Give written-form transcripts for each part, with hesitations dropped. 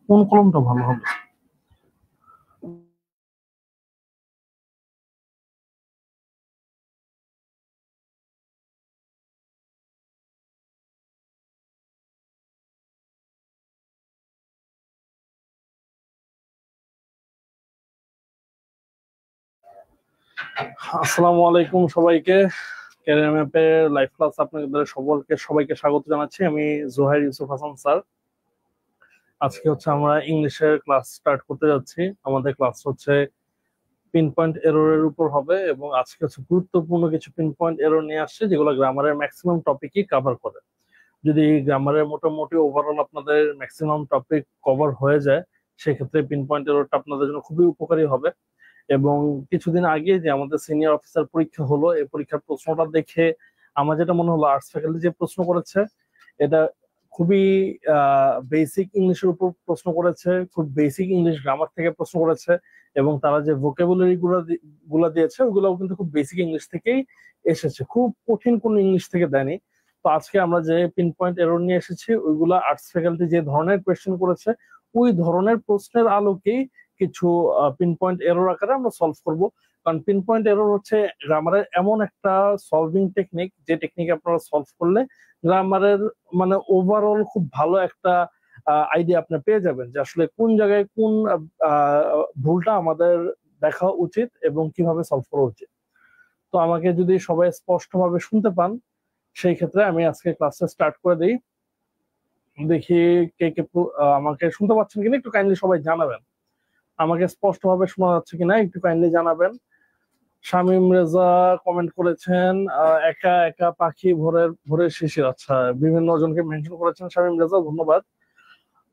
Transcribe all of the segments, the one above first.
কোন কলমটা ভালো হবে? আসসালামু আলাইকুম সবাইকে। ক্যারিয়ার ম্যাপের লাইভ ক্লাস আপনাদের সবাইকে স্বাগত জানাচ্ছি। আমি জোহাইর ইউসুফ হাসান স্যার। আজকে হচ্ছে আমরা ইংলিশের ক্লাস স্টার্ট করতে যাচ্ছি। আমাদের ক্লাস হচ্ছে পিন পয়েন্ট এররের উপর হবে, এবং আজকে হচ্ছে গুরুত্বপূর্ণ কিছু পিন পয়েন্ট এরর নিয়ে আসছে যেগুলো গ্রামারের ম্যাক্সিমাম টপিকই কভার করে। যদি গ্রামারের মোটামুটি ওভারঅল আপনাদের ম্যাক্সিমাম টপিক কভার হয়ে যায়, সেক্ষেত্রে পিন পয়েন্ট এররটা আপনাদের জন্য খুবই উপকারী হবে। এবং কিছুদিন আগে যে আমাদের সিনিয়র অফিসার পরীক্ষা হলো, এই পরীক্ষার প্রশ্নটা দেখে আমার যেটা মনে হলো, আর্টস ফ্যাকাল্টি যে প্রশ্ন করেছে এটা খুবই বেসিক ইংলিশের উপর প্রশ্ন করেছে, খুব বেসিক ইংলিশ গ্রামার থেকে প্রশ্ন করেছে, এবং তারা যে ভোকাবুলারি গুলা দিয়েছে ওগুলোও কিন্তু খুব বেসিক ইংলিশ থেকেই এসেছে, খুব কঠিন কোন ইংলিশ থেকে দেয়নি। তো আজকে আমরা যে পিন পয়েন্ট এরর নিয়ে এসেছি ওইগুলা আর্টস ফ্যাকাল্টি যে ধরনের কোয়েশ্চেন করেছে ওই ধরনের প্রশ্নের আলোকেই কিছু পিন পয়েন্ট এরর আকারে আমরা সলভ করব। কারণ পিন পয়েন্ট এরর হচ্ছে গ্রামারের এমন একটা সলভিং টেকনিক, যে টেকনিক আপনারা সলভ করলে গ্রামারের মানে ওভারঅল খুব ভালো একটা আইডিয়া আপনি পেয়ে যাবেন যে আসলে কোন জায়গায় কোন ভুলটা আমাদের দেখা উচিত এবং কিভাবে সলভ করা উচিত। তো আমাকে যদি সবাই স্পষ্টভাবে শুনতে পান, সেই ক্ষেত্রে আমি আজকে ক্লাসটা স্টার্ট করে দিই। দেখি কে কে আমাকে শুনতে পাচ্ছেন কিনা একটু কাইন্ডলি সবাই জানাবেন। আমাকে স্পষ্টভাবে শোনা যাচ্ছে কিনা একটু কাইন্ডলি জানাবেন। শামীম রেজা কমেন্ট করেছেন একা একা পাখি ভোরের ভোরের শিশির। আচ্ছা, বিভিন্ন জনকে মেনশন করেছেন শামীম রেজা, ধন্যবাদ।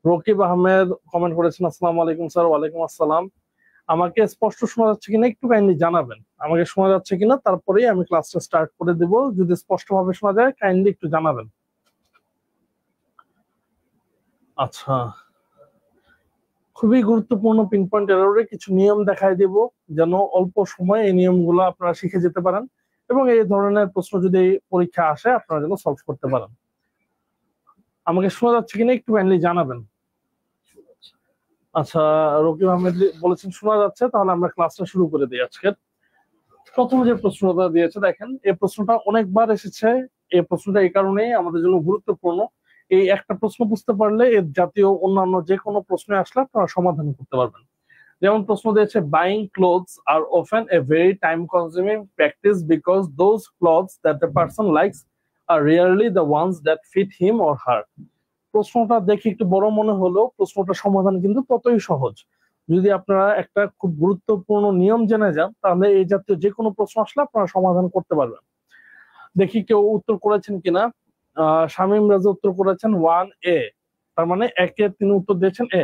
রকিব আহমেদ কমেন্ট করেছেন আসসালামু আলাইকুম স্যার। ওয়ালাইকুম আসসালাম। আমাকে স্পষ্ট শোনা যাচ্ছে কিনা একটু কাইন্ডলি জানাবেন। আমাকে শোনা যাচ্ছে কিনা, তারপরেই আমি ক্লাসটা স্টার্ট করে দিব। যদি স্পষ্টভাবে শোনা যায় কাইন্ডলি একটু জানাবেন। আচ্ছা, খুবই গুরুত্বপূর্ণ পিন পয়েন্ট এররে কিছু নিয়ম দেখাই দিব, যেন অল্প সময়ে এই নিয়মগুলো আপনারা শিখে যেতে পারেন এবং এই ধরনের প্রশ্ন যদি পরীক্ষা আসে আপনারা যেন সলভ করতে পারেন। আমাকে শোনা যাচ্ছে কিনা একটু কাইন্ডলি জানাবেন। আচ্ছা, রকিব আহমেদ বলেছেন শোনা যাচ্ছে, তাহলে আমরা ক্লাসটা শুরু করে দিই। আজকের প্রথম যে প্রশ্নটা দিয়েছে দেখেন, এই প্রশ্নটা অনেকবার এসেছে। এই প্রশ্নটা এই কারণেই আমাদের জন্য গুরুত্বপূর্ণ, এই একটা প্রশ্ন বুঝতে পারলে এর জাতীয় অন্যান্য যে কোনো প্রশ্নে আসলে আপনারা সমাধান করতে পারবেন। যেমন প্রশ্ন দিয়েছে, buying clothes are often a very time consuming practice because those clothes that the person likes are rarely the ones that fit him or her. প্রশ্নটা দেখে একটু বড় মনে হলেও প্রশ্নটার সমাধান কিন্তু ততই সহজ। যদি আপনারা একটা খুব গুরুত্বপূর্ণ নিয়ম জেনে যান, তাহলে এই জাতীয় যে কোনো প্রশ্ন আসলে আপনারা সমাধান করতে পারবেন। দেখি কেউ উত্তর করেছেন কিনা। শামীম রাজা উত্তর করেছেন 1A, তার মানে একে তিনি উত্তর দিয়েছেন এ।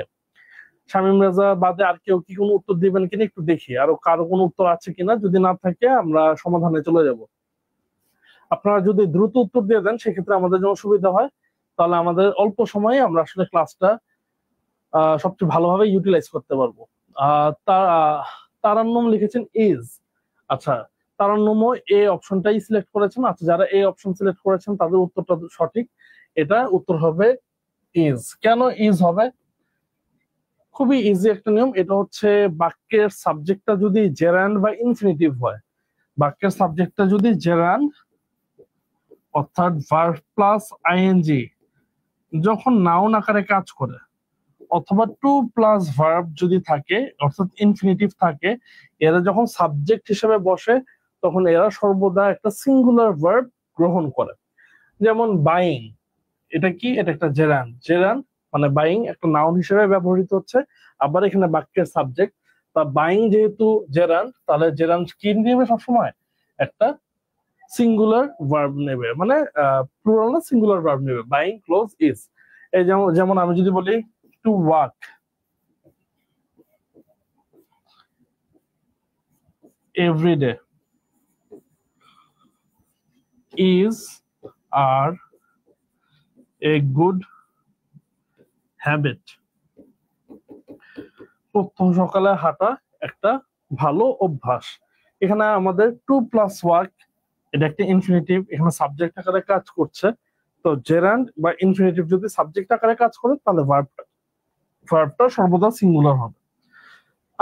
শামীম রাজা বাদে আর কেউ কি কোনো উত্তর দিবেন কিনা একটু দেখি, আরো কারো কোনো উত্তর আছে কিনা। যদি না থাকে আমরা সমাধানে চলে যাব। আপনারা যদি দ্রুত উত্তর দিয়ে দেন সেক্ষেত্রে আমাদের জন্য সুবিধা হয়, তাহলে আমাদের অল্প সময়ে আমরা আসলে ক্লাসটা সবচেয়ে ভালোভাবে ইউটিলাইজ করতে পারবো। তারান্নম লিখেছেন ইজ। আচ্ছা, তারান্নমও এ অপশনটাই সিলেক্ট করেছেন। আচ্ছা, যারা এই অপশন সিলেক্ট করেছেন তাদের উত্তরটা সঠিক। এটা উত্তর হবে ইজ। কেন ইজ হবে? খুবই ইজি একটা নিয়ম। এটা হচ্ছে বাক্যের সাবজেক্টটা যদি জেরান্ড বা ইনফিনিটিভ হয়, বাক্যের সাবজেক্টটা যদি জেরান্ড অর্থাৎ ভার্ব প্লাস আইএনজি যখন নাউন আকারে কাজ করে, অথবা টু প্লাস ভার্ব যদি থাকে অর্থাৎ ইনফিনিটিভ থাকে, এরা যখন সাবজেক্ট হিসেবে বসে তখন এরা সর্বদা একটা সিঙ্গুলার ভার্ব গ্রহণ করে। যেমন বাইং, এটা কি? এটা একটা জেরান্ড। জেরান্ড মানে বাইং একটা নাউন হিসেবে ব্যবহৃত হচ্ছে, আবার এখানে বাক্যের সাবজেক্ট। তা বাইং যেহেতু জেরান্ড, তাহলে জেরান্ড কি নেবে সবসময়? একটা সিঙ্গুলার ভার্ব নেবে, মানে প্লুরাল না সিঙ্গুলার ভার্ব নেবে। Buying close is. এই যেমন আমি যদি বলি to walk every day is are a good habit. প্রত্যহ সকালে হাঁটা একটা ভালো অভ্যাস। এখানে আমাদের টু প্লাস ওয়াক, এটা একটা ইনফিনিটিভ, এখানে সাবজেক্ট আকারে কাজ করছে। তো জেরান্ড বা ইনফিনিটিভ যদি সাবজেক্ট আকারে কাজ করে তাহলে ভার্বটা ভার্বটা সর্বদা সিঙ্গুলার হবে।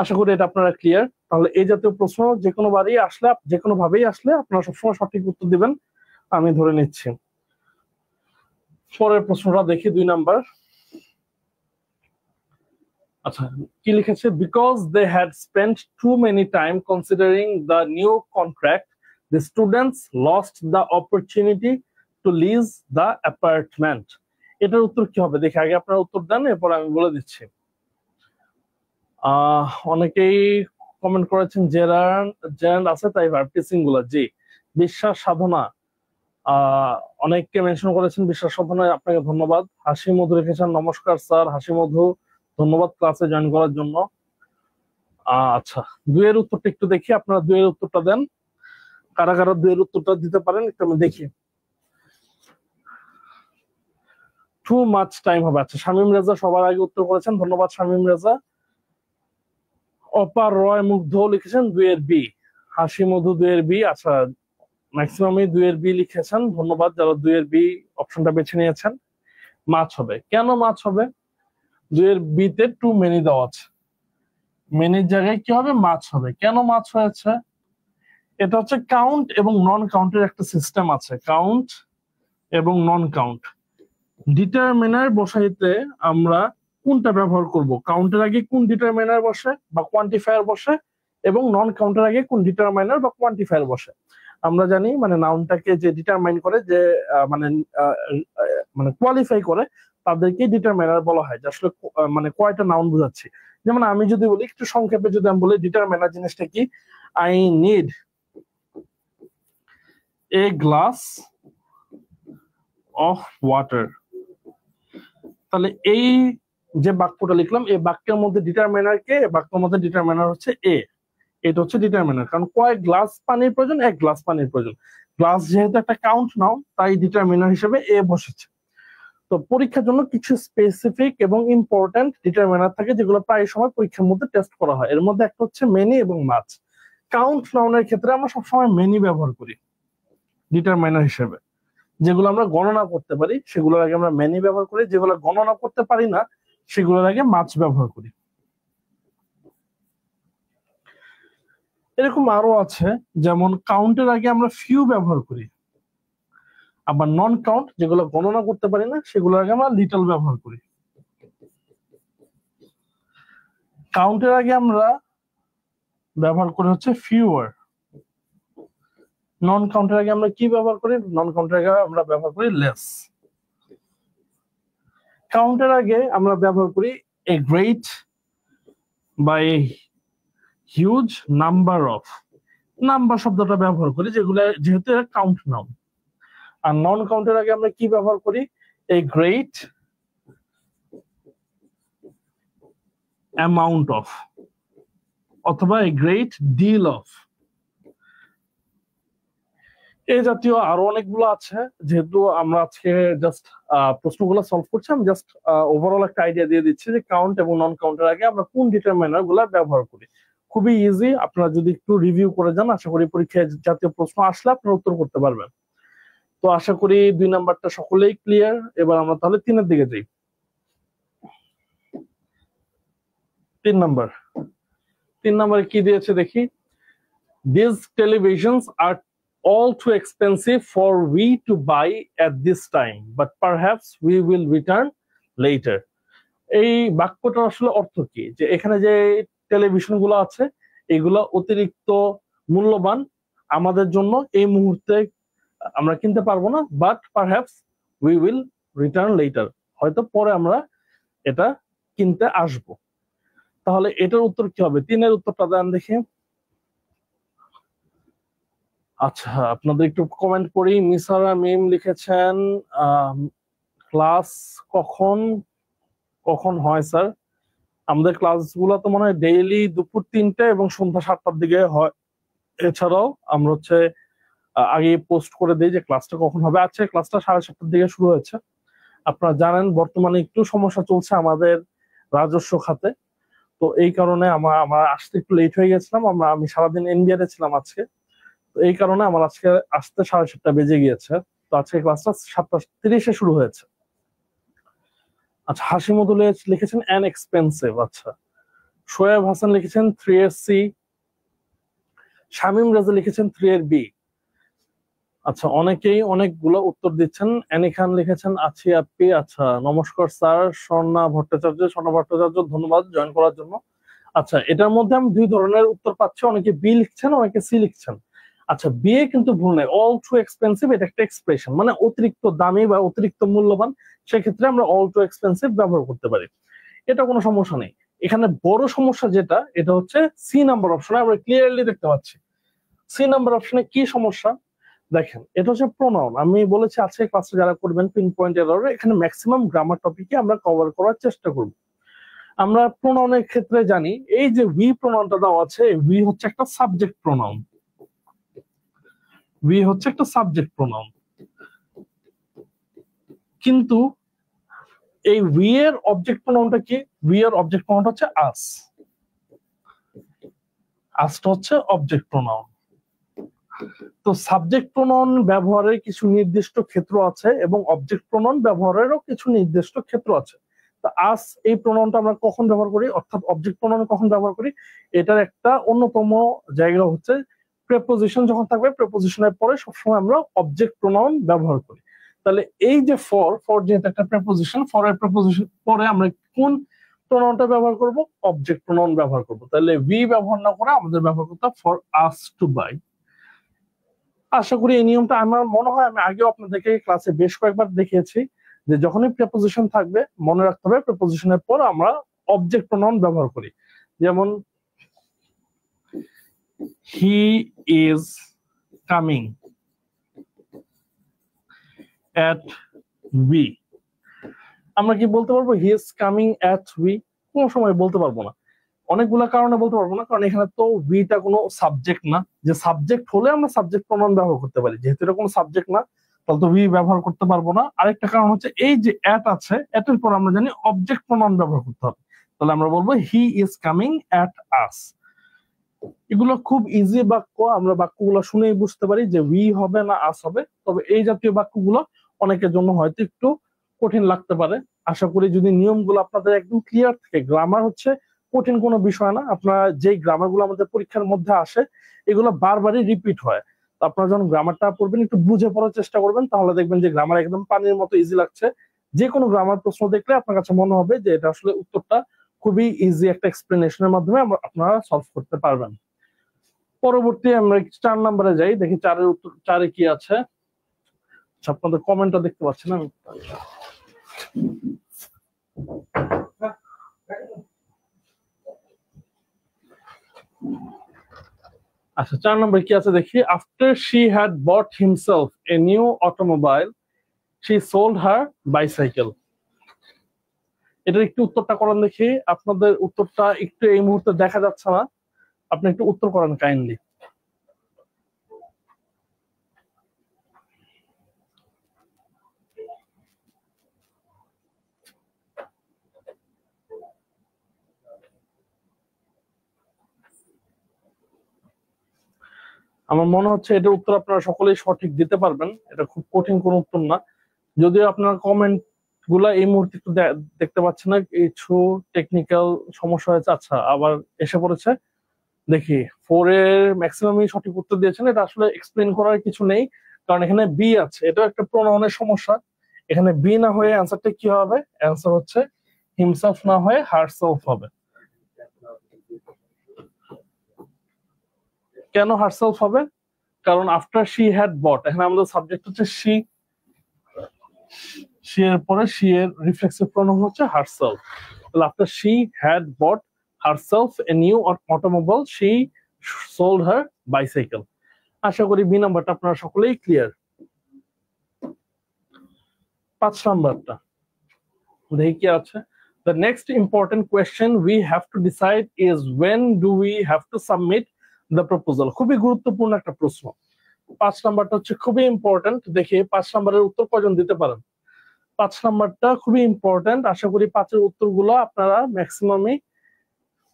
আশা করি এটা আপনারা ক্লিয়ার। তাহলে এই জাতীয় প্রশ্ন যে কোনো বারেই আসলে, যে কোনো ভাবেই আসলে আপনারা সবসময় সঠিক উত্তর দিবেন, আমি ধরে নিচ্ছি। পরের প্রশ্নটা দেখি 2 নাম্বার। আচ্ছা, কি লিখেছে? Because they had spent too many time considering the new contract, the students lost the opportunity to lease the apartment. এটার উত্তর কি হবে দেখি, আগে আপনারা উত্তর দেন, এরপর আমি বলে দিচ্ছি। অনেকেই কমেন্ট করেছেন জেরান্ড আছে তাই ভার্বটি সিঙ্গুলার। জি, বিশ্বাস সাধনা, অনেককে মেনশন করেছেন বিশ্বাস সাধনায়, আপনাকে ধন্যবাদ। হাসি মধু লিখেছেন নমস্কার স্যার, হাসি মধু ধন্যবাদ ক্লাসে জয়েন করার জন্য। আচ্ছা, 2 এর উত্তরটা একটু দেখি, আপনারা 2 এর উত্তরটা দেন, কারা কারা 2 এর উত্তরটা দিতে পারেন একটু আমি দেখি। টু মাচ টাইম হবে। আচ্ছা, শামীম রেজা সবার আগে উত্তর করেছেন, ধন্যবাদ শামীম রেজা। অপার রয় মুগ্ধ লিখেছেন 2 এর বি। হাসি মধু 2 এর বি। আচ্ছা, ম্যাক্সিমামই 2 এর বি লিখেছেন, ধন্যবাদ যারা 2 এর বি অপশনটা বেছে নিয়েছেন। মাছ হবে, কেন মাছ হবে? 2 এর বি তে টু মেনি দেওয়া আছে, মেনির জায়গায় কি হবে? মাছ হবে। কেন মাছ হয়েছে? এটা হচ্ছে কাউন্ট এবং নন কাউন্টের একটা সিস্টেম আছে, কাউন্ট এবং নন কাউন্ট। ডিটারমিনার বসাইতে আমরা কোনটা ব্যবহার করব? কাউন্টের আগে কোন ডিটারমিনার বসে বা কোয়ান্টিফায়ার বসে, এবং নন কাউন্টের আগে কোন ডিটারমিনার বা কোয়ান্টিফায়ার বসে। আমরা জানি মানে নাউনটাকে যে ডিটারমাইন করে, যে মানে মানে কোয়ালিফাই করে, তাদেরকে ডিটারমিনার বলা হয়, যে আসলে মানে কয়টা নাউন বোঝাচ্ছি। যেমন আমি যদি বলি একটু সংক্ষেপে, যদি আমি বলি ডিটারমিনার জিনিসটা কি, I need a glass of water. তাহলে এই যে বাক্যটা লিখলাম, এই বাক্যের মধ্যে ডিটারমিনার কে? বাক্যের মধ্যে ডিটারমিনার হচ্ছে এ। এটা হচ্ছে ডিটারমিনার, কারণ কয় গ্লাস পানির প্রয়োজন? 1 গ্লাস পানির প্রয়োজন। গ্লাস যেহেতু একটা কাউন্ট নাও, তাই ডিটারমিনার হিসেবে এ বসেছে। তো পরীক্ষার জন্য কিছু স্পেসিফিক এবং ইম্পর্টেন্ট ডিটারমিনার থাকে, যেগুলো প্রায় সময় পরীক্ষার মধ্যে টেস্ট করা হয়। এর মধ্যে একটা হচ্ছে মেনি এবং মাচ। কাউন্ট নাউনের ক্ষেত্রে আমরা সবসময় মেনি ব্যবহার করি ডিটারমিনার হিসেবে। যেগুলো আমরা গণনা করতে পারি সেগুলোর আগে আমরা মেনি ব্যবহার করি, যেগুলো গণনা করতে পারি না সেগুলোর আগে মাছ ব্যবহার করি। এরকম আরো আছে, যেমন কাউন্টের আগে আমরা ফিউ ব্যবহার করি, আবার নন কাউন্ট যেগুলো গণনা করতে পারি না সেগুলোর আগে আমরা লিটল ব্যবহার করি। কাউন্টের আগে আমরা ব্যবহার করি হচ্ছে ফিউয়ার। নন কাউন্টের আগে আমরা কি ব্যবহার করি? নন কাউন্টের আগে আমরা ব্যবহার করি লেস। কাউন্টের আগে আমরা ব্যবহার করি এ গ্রেট বা a huge number of. Number শব্দটা ব্যবহার করি, যেগুলো যেহেতু কাউন্ট নাউন। আর নন কাউন্টের আগে আমরা কি ব্যবহার করি? এ গ্রেট অ্যামাউন্ট অফ, অথবা এ গ্রেট ডিল অফ। এই জাতীয় আরো অনেকগুলো আছে। যেহেতু আমরা আজকে জাস্ট প্রশ্নগুলো সলভ করছি, আমি জাস্ট ওভারঅল একটা আইডিয়া দিয়ে দিচ্ছি যে কাউন্ট এবং নন কাউন্টের আগে আমরা কোন ডিটারমিনার গুলা ব্যবহার করি। খুবই ইজি, আপনারা যদি একটু রিভিউ করে যান, আশা করি পরীক্ষায় জাতীয় প্রশ্ন আসলে আপনারা উত্তর করতে পারবেন। তো আশা করি 2 নাম্বারটা সকলেই ক্লিয়ার। এবার আমরা তাহলে 3 এর দিকে যাই। 3 নাম্বার, 3 নাম্বারে কি দিয়েছে দেখি। These televisions are all too expensive for we to buy at this time, but perhaps we will return later. এই বাক্যটা আসলে অর্থ কি? যে এখানে যে টেলিভিশন গুলো আছে এগুলো অতিরিক্ত মূল্যবান, আমাদের জন্য এই মুহূর্তে আমরা কিনতে পারবো না, but perhaps we will return letter, হয়তো পরে আমরা এটা কিনতে আসবো। তাহলে এটার উত্তর কি হবে? 3 এর উত্তরটা দেন দেখি। আচ্ছা, আপনাদের একটু কমেন্ট করি। মিসারা মিম লিখেছেন ক্লাস কখন কখন হয় স্যার? আমাদের ক্লাসগুলো তো মনে হয় ডেইলি দুপুর 3টে এবং সন্ধ্যা 7টার দিকে হয়। এছাড়াও আমরা হচ্ছে আগে পোস্ট করে দিই যে ক্লাসটা কখন হবে। আচ্ছা, ক্লাসটা 7:30টার দিকে শুরু হয়েছে। আপনারা জানেন বর্তমানে একটু সমস্যা চলছে আমাদের রাজস্ব খাতে, তো এই কারণে আমরা আসতে একটু লেট হয়ে গেছিলাম। আমি সারাদিন এনবিআর ছিলাম আজকে, তো এই কারণে আমার আজকে আসতে 7:30টা বেজে গিয়েছে। তো আজকে ক্লাসটা 7:30-এ শুরু হয়েছে। আচ্ছা, হাসি মধুলে লিখেছেন অ্যান এক্সপেন্সিভ। আচ্ছা, শোয়েব হাসান লিখেছেন 3 এর সি। শামীম রাজা লিখেছেন 3 এর বি। আচ্ছা, অনেকেই অনেকগুলো উত্তর দিচ্ছেন। অ্যানি খান লিখেছেন আছি আপি। আচ্ছা, নমস্কার স্যার। স্বর্ণা ভট্টাচার্য ধন্যবাদ জয়েন করার জন্য। আচ্ছা, এটার মধ্যে আমি দুই ধরনের উত্তর পাচ্ছি, অনেকে বি লিখছেন, অনেকে সি লিখছেন। আচ্ছা, বি এ কিন্তু ভুল নাই, অল টু এক্সপেন্সিভ এটা একটা এক্সপ্রেশন, মানে অতিরিক্ত দামি বা অতিরিক্ত মূল্যবান, সেক্ষেত্রে আমরা অল টু এক্সপেন্সিভ ব্যবহার করতে পারি, এটা কোনো সমস্যা নেই। এখানে বড় সমস্যা যেটা, এটা হচ্ছে সি নাম্বার অপশনে আমরা ক্লিয়ারলি দেখতে পাচ্ছি। সি নাম্বার অপশনে কি সমস্যা দেখেন, এটা হচ্ছে প্রোনাউন। আমি বলেছি আজকে ক্লাসে যারা করবেন পিন পয়েন্ট এরর, এখানে ম্যাক্সিমাম গ্রামার টপিকে আমরা কভার করার চেষ্টা করব। আমরা প্রোনাউনের ক্ষেত্রে জানি এই যে উই প্রোনাউনটা দেওয়া আছে, উই হচ্ছে একটা সাবজেক্ট প্রোনাউন। উই হচ্ছে একটা সাবজেক্ট প্রোনাউন, কিন্তু এই উই এর অবজেক্ট প্রোনাউনটা কি? উই এর অবজেক্ট প্রোনাউনটা হচ্ছে আস। আসটা হচ্ছে অবজেক্ট প্রোনাউন। তো সাবজেক্ট প্রোনাউন ব্যবহারের কিছু নির্দিষ্ট ক্ষেত্র আছে এবং অবজেক্ট প্রোনাউন ব্যবহারেরও কিছু নির্দিষ্ট ক্ষেত্র আছে। তো আস এই প্রোনাউনটা আমরা কখন ব্যবহার করি, অর্থাৎ অবজেক্ট প্রোনাউন কখন ব্যবহার করি? এটার একটা অন্যতম জায়গা হচ্ছে প্রেপোজিশন যখন থাকবে, প্রেপোজিশনের পরে সবসময় আমরা অবজেক্ট প্রোনাউন ব্যবহার করি। তাহলে এই যে ফর, ফর যেহেতু একটা প্রেপোজিশন, ফরের প্রেপোজিশন পরে আমরা কোন প্রোনাউনটা ব্যবহার করব? অবজেক্ট প্রোনাউন ব্যবহার করব। তাহলে উই ব্যবহার না করে আমাদের ব্যবহার করতে হবে ফর আস টু বাই। আশা করি এই নিয়মটা, আমার মনে হয় আমি আগেও আপনাদেরকে ক্লাসে বেশ কয়েকবার দেখিয়েছি, যে যখনই প্রেপোজিশন থাকবে মনে রাখতে হবে প্রেপোজিশনের পর আমরা অবজেক্ট প্রোনাউন ব্যবহার করি। যেমন he is coming at we, আমরা কি বলতে পারবো he is coming at we? কোনো সময় বলতে পারবো না, অনেকগুলা কারণে বলতে পারবো না, কারণ এখানে তো উইটা কোনো সাবজেক্ট না। যে সাবজেক্ট হলে আমরা সাবজেক্ট প্রোনাউন ব্যবহার করতে পারি, যেহেতু এটা কোনো সাবজেক্ট না তাহলে তো উই ব্যবহার করতে পারবো না। আরেকটা কারণ হচ্ছে এই যে এট আছে, এটের পর আমরা জানি অবজেক্ট প্রোনাউন ব্যবহার করতে হবে, তাহলে আমরা বলবো হি ইজ কামিং এট আস। এগুলো খুব ইজি বাক্য, আমরা বাক্যগুলো শুনেই বুঝতে পারি যে উই হবে না আস হবে। তবে এই জাতীয় বাক্যগুলো অনেকের জন্য হয়তো একটু কঠিন লাগতে পারে। আশা করি যদি নিয়মগুলো আপনাদের একদম ক্লিয়ার থাকে, গ্রামার হচ্ছে কঠিন কোনো বিষয় না। আপনারা যেই গ্রামার গুলো আমাদের পরীক্ষার মধ্যে আসে এগুলো বারবারই রিপিট হয়, তো আপনারা যখন গ্রামারটা পড়বেন একটু বুঝে পড়ার চেষ্টা করবেন, তাহলে দেখবেন যে গ্রামার একদম পানির মতো ইজি লাগছে। যে কোনো গ্রামার প্রশ্ন দেখলে আপনার কাছে মনে হবে যে এটা আসলে উত্তরটা খুবই ইজি একটা এক্সপ্লেনেশনের মাধ্যমে আপনারা সলভ করতে পারবেন। পরবর্তী আমরা 4 নম্বরে যাই, দেখি 4-এর উত্তর, 4-এ কি আছে। আচ্ছা, আপনাদের কমেন্টটা দেখতে পাচ্ছি না আমি। আচ্ছা, 4 নম্বরে কি আছে দেখি। After she had bought himself a new automobile she sold her bicycle. এটার একটু উত্তরটা করেন দেখি। আপনাদের উত্তরটা একটু এই মুহূর্তে দেখা যাচ্ছে না, আপনি একটু উত্তর করেন কাইন্ডলি। আমার মনে হচ্ছে এটার উত্তর আপনারা সকলেই সঠিক দিতে পারবেন, এটা খুব কঠিন কোনো উত্তর না। যদিও আপনার কমেন্ট গুলা এই মুহূর্তে একটু দেখতে পাচ্ছেন না, কিছু টেকনিক্যাল সমস্যা হয়েছে। আচ্ছা, আবার এসে পড়েছে দেখি। 4-এর ম্যাক্সিমামই সঠিক উত্তর দিয়েছেন, এটা আসলে এক্সপ্লেন করার কিছু নেই, কারণ এখানে বি আছে, এটা একটা প্রোনাউনের সমস্যা। এখানে বি না হয়ে অ্যান্সারটা কি হবে? অ্যান্সার হচ্ছে হিমসেলফ না হয়ে হারসেলফ হবে। কেন হারসেলফ হবে? কারণ আফটার শি হ্যাড বট, এখানে আমাদের সাবজেক্ট হচ্ছে শি, শি এর পরে শি এর রিফ্লেক্সিভ প্রোনাউন হচ্ছে হারসেলফ। তাহলে after she had bought herself a new automobile she sold her bicycle. আশা করি বি নাম্বারটা আপনারা সকলেই ক্লিয়ার। 5 নাম্বারটা দেখি কি আছে। The next important question we have to decide is when do we have to submit the proposal? খুবই গুরুত্বপূর্ণ একটা প্রশ্ন। 5 নাম্বারটা হচ্ছে খুবই ইম্পর্টেন্ট। দেখি 5 নাম্বারের উত্তর কয়জন দিতে পারেন। 5 নাম্বারটা খুবই ইম্পর্টেন্ট। আশা করি 5-এর উত্তরগুলো আপনারা ম্যাক্সিমামই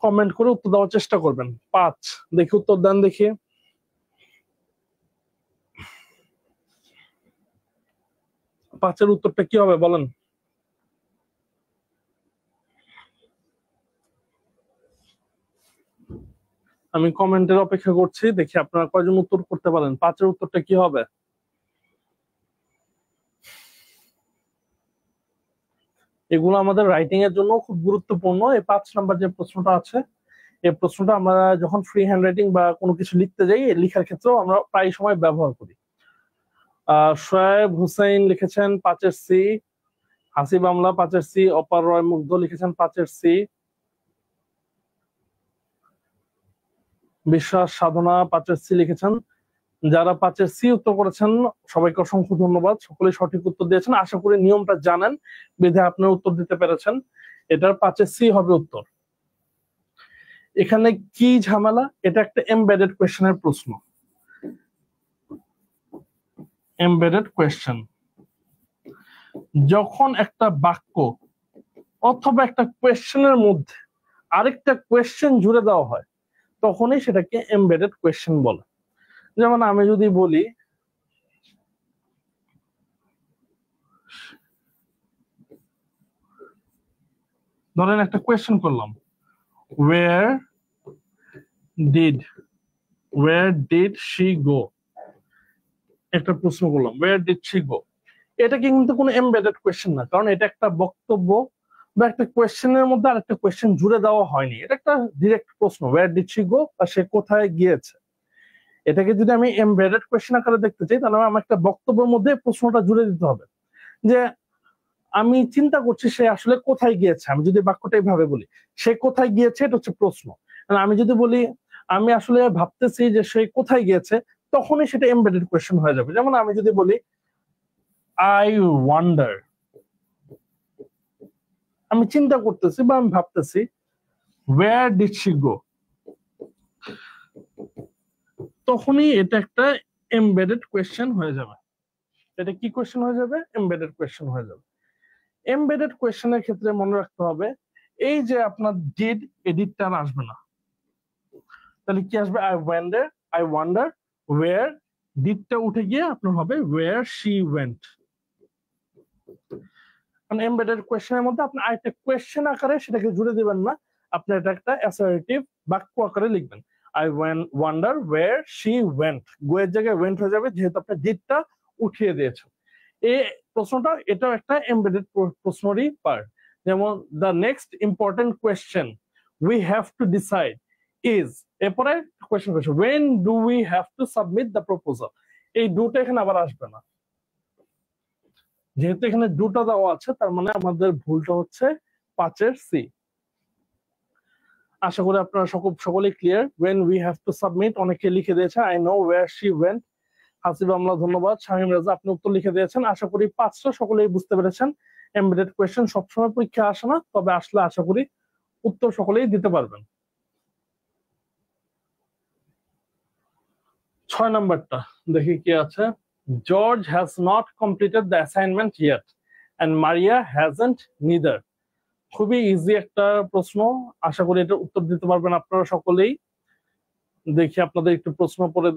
কমেন্ট করে উত্তর দেওয়ার চেষ্টা করবেন। 5, দেখি উত্তর দেন দেখি। পাঁচের উত্তরটা কি হবে বলেন? আমি কমেন্টের অপেক্ষা করছি, দেখি আপনারা কয়জন উত্তর করতে পারেন। 5-এর উত্তরটা কি হবে? এগুলো আমাদের রাইটিং এর জন্য খুব গুরুত্বপূর্ণ। এই 5 নাম্বার যে প্রশ্নটা আছে, এই প্রশ্নটা আমরা যখন ফ্রি হ্যান্ড রাইটিং বা কোনো কিছু লিখতে যাই, লেখার ক্ষেত্রেও আমরা প্রায় সময় ব্যবহার করি। শোয়েব হুসাইন লিখেছেন 5-এর সি, হাসিব আমলা 5-এর সি, অপার রয় মুগ্ধ লিখেছেন 5-এর সি, বিশ্বাস সাধনা 5-এর সি লিখেছেন। যারা 5-এর সি উত্তর করেছেন সবাইকে অসংখ্য ধন্যবাদ, সকলে সঠিক উত্তর দিয়েছেন। আশা করি নিয়মটা জানেন, বিধে আপনার উত্তর দিতে পেরেছেন। এটার 5-এর সি হবে উত্তর। এখানে কি ঝামেলা, এটা একটা এমবেডেড কোয়েশ্চেনের প্রশ্ন। এমবেডেড কোয়েশ্চেন, যখন একটা বাক্য অথবা একটা কোয়েশ্চেনের মধ্যে আরেকটা কোয়েশ্চেন জুড়ে দেওয়া হয়, তখনই সেটাকে এমবেডেড কোয়েশ্চেন বলে। যেমন আমি যদি বলি, ধরেন একটা কোয়েশ্চেন করলাম, where did she go, একটা প্রশ্ন করলাম where did she go, এটা কিন্তু কোনো এমবেডেড কোয়েশ্চেন না, কারণ এটা একটা বক্তব্য বা একটা কোয়েশ্চেনের মধ্যে আরেকটা কোয়েশ্চেন জুড়ে দেওয়া হয়নি। এটা একটা ডিরেক্ট প্রশ্ন, where did she go, বা সে কোথায় গিয়েছে। এটাকে যদি আমি এমবেডেড কোয়েশ্চেন আকারে দেখতে চাই, তাহলে আমার একটা বক্তব্যের মধ্যে প্রশ্নটা জুড়ে দিতে হবে যে আমি চিন্তা করছি সে আসলে কোথায় গিয়েছে। আমি যদি বাক্যটা এইভাবে বলি, সে কোথায় গিয়েছে, এটা হচ্ছে প্রশ্ন। আমি যদি বলি আমি আসলে ভাবতেছি যে সে কোথায় গিয়েছে, তখনই সেটা এমবেডেড কোয়েশ্চেন হয়ে যাবে। যেমন আমি যদি বলি আই ওয়ান্ডার, আমি চিন্তা করতেছি বা আমি ভাবতেছি, where did she go, তখনই এটা একটা এমবেডেড কোয়েশ্চেন হয়ে যাবে। এটা কি কোয়েশ্চেন হয়ে যাবে? এমবেডেড কোয়েশ্চেন হয়ে যাবে। এমবেডেড কোয়েশ্চেনের ক্ষেত্রে মনে রাখতে হবে, এই যে আপনার ডিড, এডিটটা আসবে না, তাহলে কি আসবে? আই ওয়ান্ডার ওয়্যার, ডিডটা উঠে গিয়ে আপনার হবে ওয়্যার শি ওয়েন্ট। মানে এমবেডেড কোয়েশ্চেনের মধ্যে আপনি আরেকটা কোয়েশ্চেন আকারে সেটাকে জুড়ে দিবেন না, আপনি এটা একটা অ্যাসার্টিভ বাক্য আকারে লিখবেন। I wonder where she went, go এর জায়গায় ওয়েন্ট হয়ে যাবে, যেহেতু আপনি ডিডটা উঠিয়ে দিয়েছেন। এই প্রশ্নটা, এটাও একটা এমবেডেড প্রশ্নেরই পার্ট। যেমন the next important question we have to decide is, এরপরে question when do we have to submit the proposal, এই ডুটা এখানে আবার আসবে না, যেহেতু এখানে ডুটা দেওয়া আছে, তার মানে আমাদের ভুলটা হচ্ছে 5-এর সি। আশা করি আপনারা সকলেই clear. when we have to submit অনেকে লিখে দিয়েছে I know where she went, Hasib আমলা ধন্যবাদ, শামীম রাজা আপনি উত্তর লিখে দিয়েছেন। আশা করি 5টা সকলেই বুঝতে পেরেছেন। এমবেডেড কোয়েশ্চেন সবসময় পরীক্ষা আসে না, তবে আসলে আশা করি উত্তর সকলেই দিতে পারবেন। 6 নাম্বারটা দেখি কি আছে। George has not completed the assignment yet and Maria hasn't neither. খুবই ইজি একটা প্রশ্ন, আশা করি এটা উত্তর দিতে পারবেন আপনারা সকলেই। দেখি আপনাদের একটু প্রশ্ন পড়ে,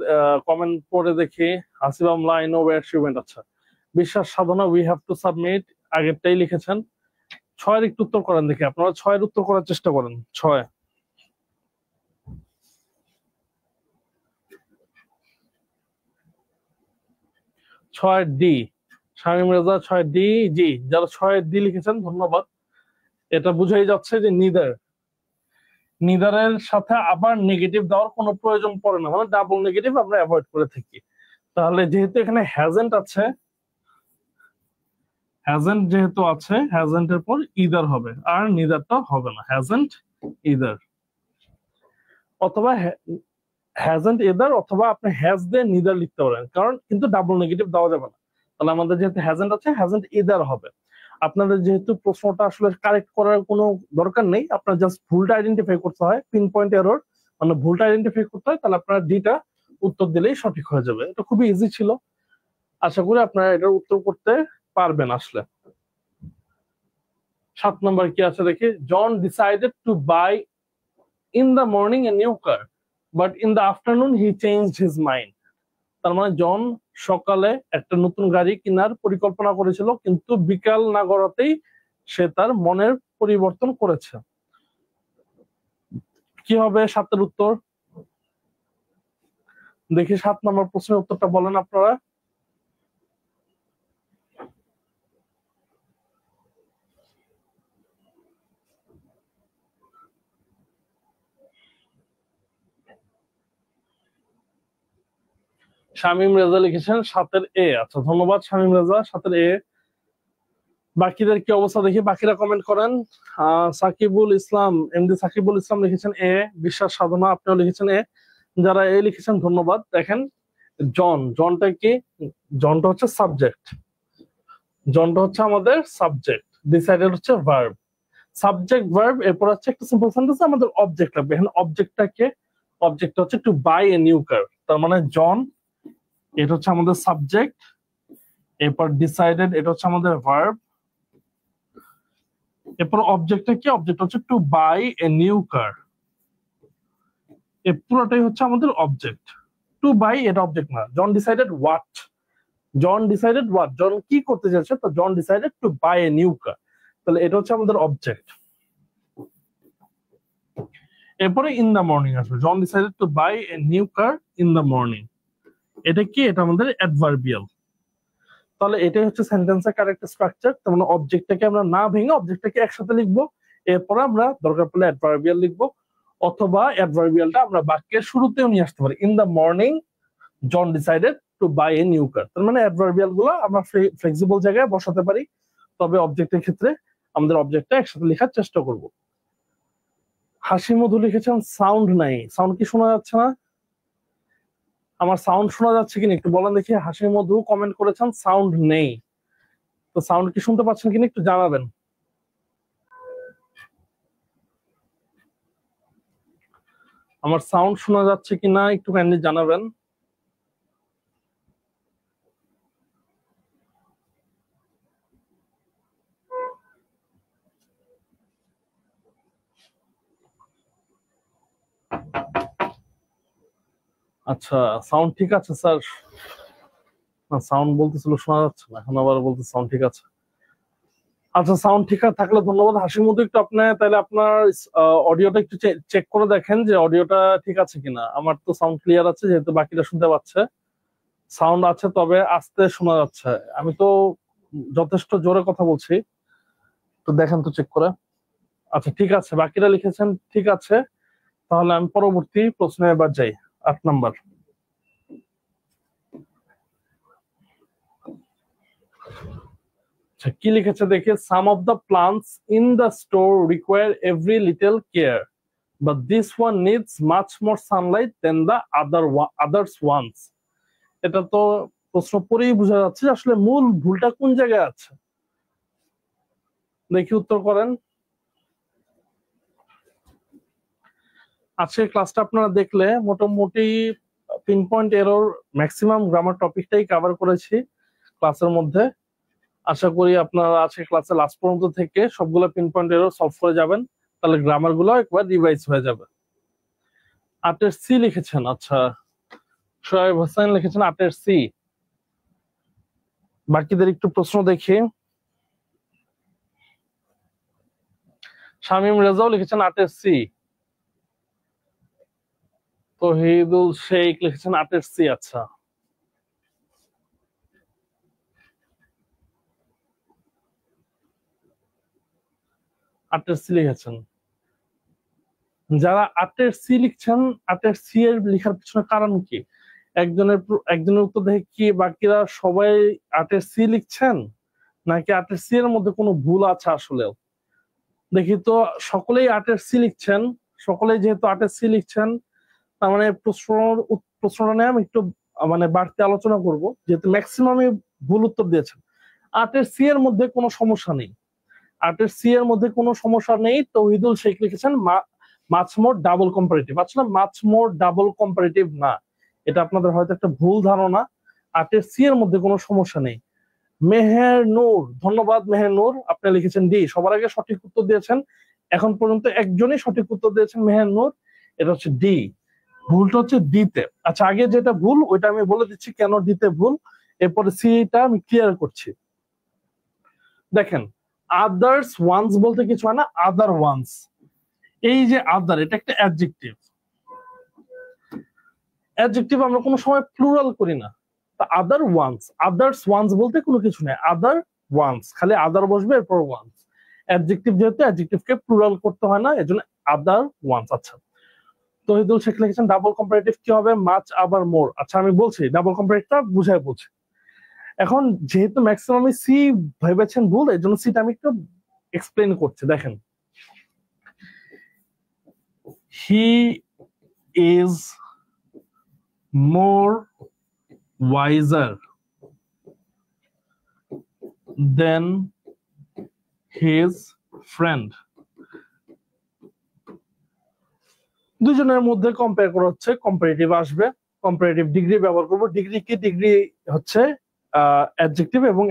কমেন্ট পড়ে দেখি। হাসিব আমলা I know wire she went, আচ্ছা। বিশ্বাস সাধনা উই হ্যাভ টু সাবমিট, আগেরটাই লিখেছেন। 6-এর একটু উত্তর করেন দেখি, আপনারা 6-এর উত্তর করার চেষ্টা করেন। 6 ডি, শামীম রেজা 6 ডি, জি যারা 6 ডি লিখেছেন ধন্যবাদ। এটা বুঝাই যাচ্ছে যে নিদারের সাথে আবার নেগেটিভ দেওয়ার কোনো প্রয়োজন পড়ে না, মানে ডাবল নেগেটিভ আমরা অ্যাভয়েড করে থাকি। তাহলে যেহেতু এখানে হ্যাজেন্ট আছে, হ্যাজেন্ট যেহেতু আছে, হ্যাজেন্টের পর ইদার হবে, আর নিদারটা হবে না, হ্যাজেন্ট ইদার, অথবা হ্যাজেন্ট ইদার, অথবা আপনি হ্যাজ দিয়ে নিদার লিখতে পারেন, কারণ কিন্তু ডাবল নেগেটিভ দেওয়া যাবে না। তাহলে আমাদের যেহেতু হ্যাজেন্ট আছে, হ্যাজেন্ট ইদার হবে। আপনাদের যেহেতু প্রশ্নটা আসলে কারেক্ট করার কোনো দরকার নেই, আপনার জাস্ট ভুলটা আইডেন্টিফাই করতে হয়, পিন পয়েন্ট এরর, মানে ভুলটা আইডেন্টিফাই করতে হয়, তাহলে আপনার ডিটা উত্তর দিলেই সঠিক হয়ে যাবে। এটা খুবই ইজি ছিল, আশা করি আপনারা এটার উত্তর করতে পারবেন আসলে। 7 নম্বর কি আছে দেখি। John decided to buy in the morning a new car but in the afternoon he changed his mind. তার মানে জন সকালে একটা নতুন গাড়ি কেনার পরিকল্পনা করেছিল, কিন্তু বিকাল না গড়াতেই সে তার মনের পরিবর্তন করেছে। কি হবে 7-এর উত্তর? দেখি 7 নম্বর প্রশ্নের উত্তরটা বলেন আপনারা। শামীম রেজা লিখেছেন 7-এর এ। আচ্ছা, ধন্যবাদ শামীম রেজা, 7-এর এ। বাকিদের কি অবস্থা দেখি, বাকিরা কমেন্ট করেন। সাকিবুল ইসলাম, এমডি সাকিবুল ইসলাম লিখেছেন এ। বিশ্বাস সাধনা, আপনিও লিখেছেন এ। যারা এ লিখেছেন ধন্যবাদ। দেখেন জনটা কি? জনটা হচ্ছে সাবজেক্ট, জনটা হচ্ছে আমাদের সাবজেক্ট, ডিসাইডেড হচ্ছে ভার্ব। সাবজেক্ট ভার্ব, এরপর হচ্ছে একটা সিম্পল সেন্টেন্স আমাদের অবজেক্ট লাগবে। এখানে অবজেক্টটাকে, অবজেক্টটা হচ্ছে to buy a new car. তার মানে জন, এটা হচ্ছে আমাদের সাবজেক্ট। এরপর ডিসাইডেড, এটা হচ্ছে আমাদের ভার্ব। এরপর অবজেক্টটা কি? অবজেক্ট হচ্ছে to buy a new car. এই পুরোটাই হচ্ছে আমাদের অবজেক্ট। টু বাই এটা অবজেক্ট না। John decided what, John decided what, John কি করতে চাইছে, তো John decided to buy a new car. তাহলে এটা হচ্ছে আমাদের অবজেক্ট। এরপরে ইন দ্য মর্নিং আসবে। John decided to buy a new car in the morning. এটা কি? এটা আমাদের অ্যাডভার্বিয়াল। তাহলে এটাই হচ্ছে সেন্টেন্সের কারেক্ট স্ট্রাকচার। তার মানে অবজেক্টটাকে আমরা না ভেঙে অবজেক্টটাকে একসাথে লিখবো, এরপরে আমরা দরকার পড়লে অ্যাডভার্বিয়াল লিখবো, অথবা অ্যাডভার্বিয়ালটা আমরা বাক্যের শুরুতেও নিয়ে আসতে পারি। In the morning John decided to buy a new car. তার মানে অ্যাডভার্বিয়াল গুলো আমরা ফ্লেক্সিবল জায়গায় বসাতে পারি, তবে অবজেক্টের ক্ষেত্রে আমাদের অবজেক্টটা একসাথে লেখার চেষ্টা করব। হাসি মধু লিখেছেন সাউন্ড নাই। সাউন্ড কি শোনা যাচ্ছে না? আমার সাউন্ড শোনা যাচ্ছে কিনা একটু বলেন দেখি। হাসি মধু কমেন্ট করেছেন সাউন্ড নেই। তো সাউন্ড কি শুনতে পাচ্ছেন কিনা একটু জানাবেন। আমার সাউন্ড শোনা যাচ্ছে কিনা একটু কাইন্ডলি জানাবেন। আচ্ছা, সাউন্ড ঠিক আছে স্যার? সাউন্ড বলতেছিল শোনা যাচ্ছে না, এখন আবার বলতে সাউন্ড ঠিক আছে। আচ্ছা, সাউন্ড ঠিক থাকলে ধন্যবাদ। হাসির মধ্যে একটু আপনি তাহলে আপনার অডিওটা একটু চেক করে দেখেন যে অডিওটা ঠিক আছে কিনা। আমার তো সাউন্ড ক্লিয়ার আছে, যেহেতু বাকিরা শুনতে পাচ্ছে। সাউন্ড আছে, তবে আস্তে শোনা যাচ্ছে। আমি তো যথেষ্ট জোরে কথা বলছি, তো দেখেন তো চেক করে। আচ্ছা ঠিক আছে, বাকিরা লিখেছেন ঠিক আছে। তাহলে আমি পরবর্তী প্রশ্নে এবার যাই। 8 নাম্বার। কি লিখেছে দেখে, some of the plants in the store require every little care, but this one needs much more sunlight than the others ones. এটা তো প্রশ্ন পড়েই বোঝা যাচ্ছে যে আসলে মূল ভুলটা কোন জায়গায় আছে। দেখি উত্তর করেন। আজকের ক্লাসটা আপনারা দেখলে মোটামুটি pin point error maximum grammar টপিকটাই কভার করেছি ক্লাসের মধ্যে। আশা করি আপনারা আজকে ক্লাসে লাস্ট পর্যন্ত থেকে সবগুলো পিন পয়েন্ট এরর সলভ করে যাবেন, তাহলে গ্রামার গুলো একবার রিভাইজ হয়ে যাবে। 8-এর সি লিখেছেন। আচ্ছা, শোয়েব হোসেন লিখেছেন 8-এর সি। বাকিদের একটু প্রশ্ন দেখি। শামীম রেজাও লিখেছেন 8-এর সি। তহিদুল শেখ লিখেছেন 8-এর সি। আচ্ছা, আটের সি লিখেছেন। যারা 8-এর সি লিখছেন, 8-এর সি এর লেখার পিছনে কারণ কি? একজনের উত্তর দেখে কি বাকিরা সবাই 8-এর সি লিখছেন, নাকি 8-এর সি এর মধ্যে কোনো ভুল আছে আসলেও? দেখি তো, সকলেই 8-এর সি লিখছেন। সকলেই যেহেতু 8-এর সি লিখছেন, তার মানে প্রশ্নটা নিয়ে আমি একটু মানে বাড়তি আলোচনা করব, যেহেতু ম্যাক্সিমামই ভুল উত্তর দিয়েছেন। 8-এর সি এর মধ্যে কোনো সমস্যা নেই। 8-এর সি এর মধ্যে কোনো সমস্যা নেই। তৌহিদুল শেখ লিখেছেন মাছ মোর ডাবল কম্পারেটিভ। আসলে মাছ মোর ডাবল কম্পারেটিভ না, এটা আপনাদের হয়তো একটা ভুল ধারণা। 8-এর সি এর মধ্যে কোনো সমস্যা নেই। মেহের নূর, ধন্যবাদ মেহের নূর, আপনি লিখেছেন ডি। সবার আগে সঠিক উত্তর দিয়েছেন, এখন পর্যন্ত একজনই সঠিক উত্তর দিয়েছেন, মেহের নূর। এটা হচ্ছে ডি। ভুলটা হচ্ছে ডিতে। আচ্ছা, আগে যেটা ভুল ওইটা আমি বলে দিচ্ছি কেন ডিতে ভুল, এরপরে সিটা আমি ক্লিয়ার করছি। দেখেন, আদার্স ওয়ান্স বলতে কিছু হয় না, আদার ওয়ান্স। এই যে আদার, এটা একটা অ্যাডজেক্টিভ। অ্যাডজেক্টিভ আমরা কোনো সময় প্লুরাল করি না। তা আদার ওয়ান্স, আদার্স ওয়ান্স বলতে কোনো কিছু নেই, আদার ওয়ান্স, খালি আদার বসবে এরপর ওয়ান্স। অ্যাডজেক্টিভ যেহেতু অ্যাডজেক্টিভকে প্লুরাল করতে হয় না, এজন্য আদার ওয়ান্স। আচ্ছা, তহিদুল শেখ লিখেছেন ডাবল কম্পারেটিভ কি হবে? মাচ আবার মোর। আচ্ছা আমি বলছি ডাবল কম্পারেটিভটা বুঝাই বলছি। এখন যেহেতু ম্যাক্সিমাম সি ভেবেছেন ভুল, এই জন্য সিটা আমি একটু এক্সপ্লেন করছি। দেখেন, he is more wiser than his friend. দুজনের মধ্যে কম্পেয়ার করা হচ্ছে, কম্পারেটিভ আসবে, কম্পারেটিভ ডিগ্রি ব্যবহার করবো। ডিগ্রি কি? ডিগ্রি হচ্ছে অ্যাডজেক্টিভ এবং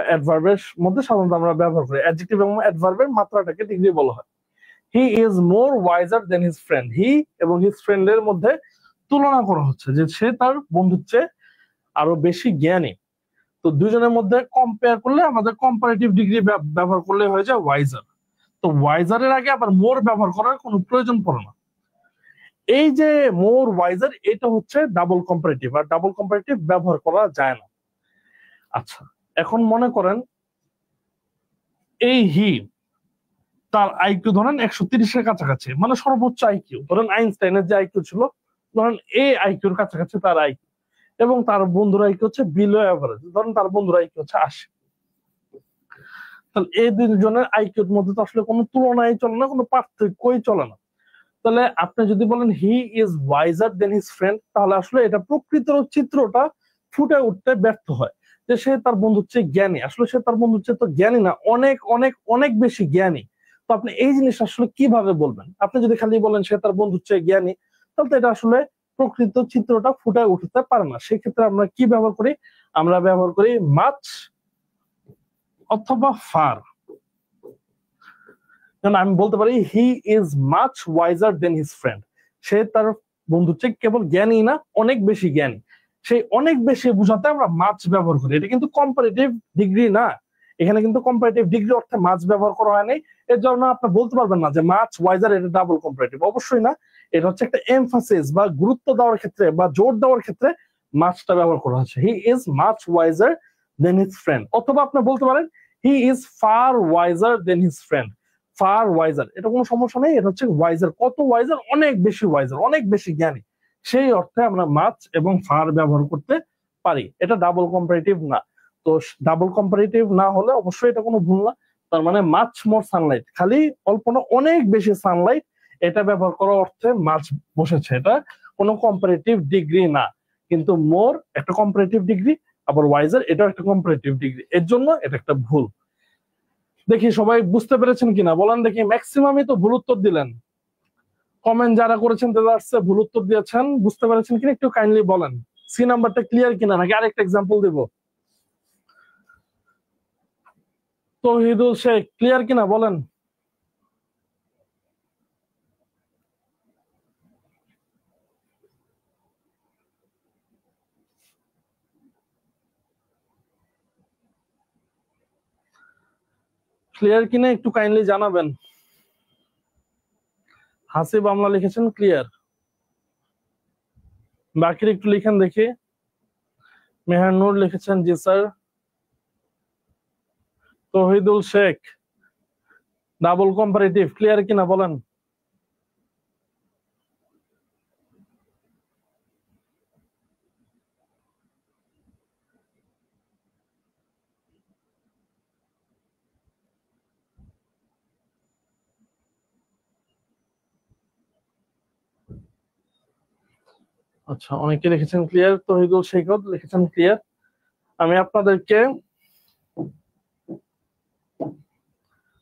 অ্যাডভার্বের মধ্যে সাধারণত আমরা ব্যবহার করি। অ্যাডজেক্টিভ এবং অ্যাডভার্বের মাত্রাটাকে ডিগ্রি বলা হয়। He is more wiser than his friend. He এবং হিজ ফ্রেন্ডের মধ্যে তুলনা করা হচ্ছে যে সে তার বন্ধুর চেয়ে আরো বেশি জ্ঞানী। তো দুজনের মধ্যে কম্পেয়ার করলে আমাদের কম্পারেটিভ ডিগ্রি ব্যবহার করলে হয়ে যায় ওয়াইজার। তো ওয়াইজারের আগে আবার মোর ব্যবহার করার কোনো প্রয়োজন পড়ে না। এই যে মোর ওয়াইজার, এটা হচ্ছে ডাবল কম্পারেটিভ, আর ডাবল কম্পারেটিভ ব্যবহার করা যায় না। আচ্ছা, এখন মনে করেন এই হি, তার আইকিউ ধরেন 130-এর কাছাকাছি, মানে সর্বোচ্চ আইকিউ। ধরেন আইনস্টাইনের যে আইকিউ ছিল, ধরেন এই আইকিউর কাছাকাছি তার আইকিউ, এবং তার বন্ধুর আইকিউ হচ্ছে বিলো অ্যাভারেজ, ধরেন তার বন্ধুর আইকিউ হচ্ছে 80। তাহলে এই দুজনের আইকিউর মধ্যে তো আসলে কোনো তুলনাই চলে না, কোনো পার্থক্যই চলে না। তাহলে আপনি যদি বলেন he is wiser than his friend, তাহলে আসলে এটা প্রকৃত চিত্রটা ফুটে উঠতে ব্যর্থ হয় যে সে তার বন্ধুর চেয়ে জ্ঞানী। আসলে সে তার বন্ধুর চেয়ে তো জ্ঞানী না, অনেক অনেক অনেক বেশি জ্ঞানী। তো আপনি এই জিনিস আসলে কিভাবে বলবেন? আপনি যদি খালি বলেন সে তার বন্ধুর চেয়ে জ্ঞানী, তাহলে তো এটা আসলে প্রকৃত চিত্রটা ফুটে উঠতে পারে না। সেক্ষেত্রে আমরা কি ব্যবহার করি? আমরা ব্যবহার করি মাচ অথবা ফার। আমি বলতে পারি he is much wiser than his friend. সে তার বন্ধুর চেয়ে কেবল জ্ঞানী না, অনেক বেশি জ্ঞানী। সেই অনেক বেশি বোঝাতে আমরা মাচ ব্যবহার করি। এটা কিন্তু কম্পারেটিভ ডিগ্রি না, এখানে কিন্তু কম্পারেটিভ ডিগ্রি অর্থে মাচ ব্যবহার করা হয় নাই। এর জন্য আপনি বলতে পারবেন না যে মাচ ওয়াইজার এটা ডাবল কম্পারেটিভ, অবশ্যই না। এটা হচ্ছে একটা এমফাসিস বা গুরুত্ব দেওয়ার ক্ষেত্রে বা জোর দেওয়ার ক্ষেত্রে মাচটা ব্যবহার করা হচ্ছে। He is much wiser than his friend. অথবা আপনি বলতে পারেন he is far wiser than his friend. Far wiser, এটা কোনো সমস্যা নেই। এটা হচ্ছে ওয়াইজার, কত ওয়াইজার? অনেক বেশি ওয়াইজার, অনেক বেশি জ্ঞানী। সেই অর্থে আমরা মাচ এবং ফার ব্যবহার করতে পারি। এটা ডাবল কম্পারেটিভ না। তো ডাবল কম্পারেটিভ না হলে অবশ্যই এটা কোনো ভুল না। তার মানে মাচ মোর সানলাইট, খালি অল্প না, অনেক বেশি সানলাইট, এটা ব্যবহার করার অর্থে মাচ বসেছে। এটা কোনো কম্পারেটিভ ডিগ্রি না। কিন্তু মোর একটা কম্পারেটিভ ডিগ্রি, আবার ওয়াইজার এটাও একটা কম্পারেটিভ ডিগ্রি, এর জন্য এটা একটা ভুল। দেখি সবাই বুঝতে পেরেছেন কিনা বলেন দেখি। ম্যাক্সিমামই তো ভুল উত্তর দিলেন। কমেন্ট যারা করেছেন তারা আসছে ভুল উত্তর দিয়েছেন, বুঝতে পেরেছেন কিনা একটু কাইন্ডলি বলেন। সি নাম্বারটা ক্লিয়ার কিনা, নাকি আরেকটা এক্সাম্পল দিব? তৌহিদুল শেখ ক্লিয়ার কিনা বলেন। ক্লিয়ার কিনা একটু কাইন্ডলি জানাবেন। হাসিব আমলা লিখেছেন ক্লিয়ার, বাকির একটু লিখেন দেখি। মেহার নূর লিখেছেন জি sir. Tauhidul Sheikh double comparative clear কিনা বলেন। আচ্ছা, অনেকে লিখেছেন ক্লিয়ার। তৌহিদুল শেখ লিখেছেন ক্লিয়ার। আমি আপনাদেরকে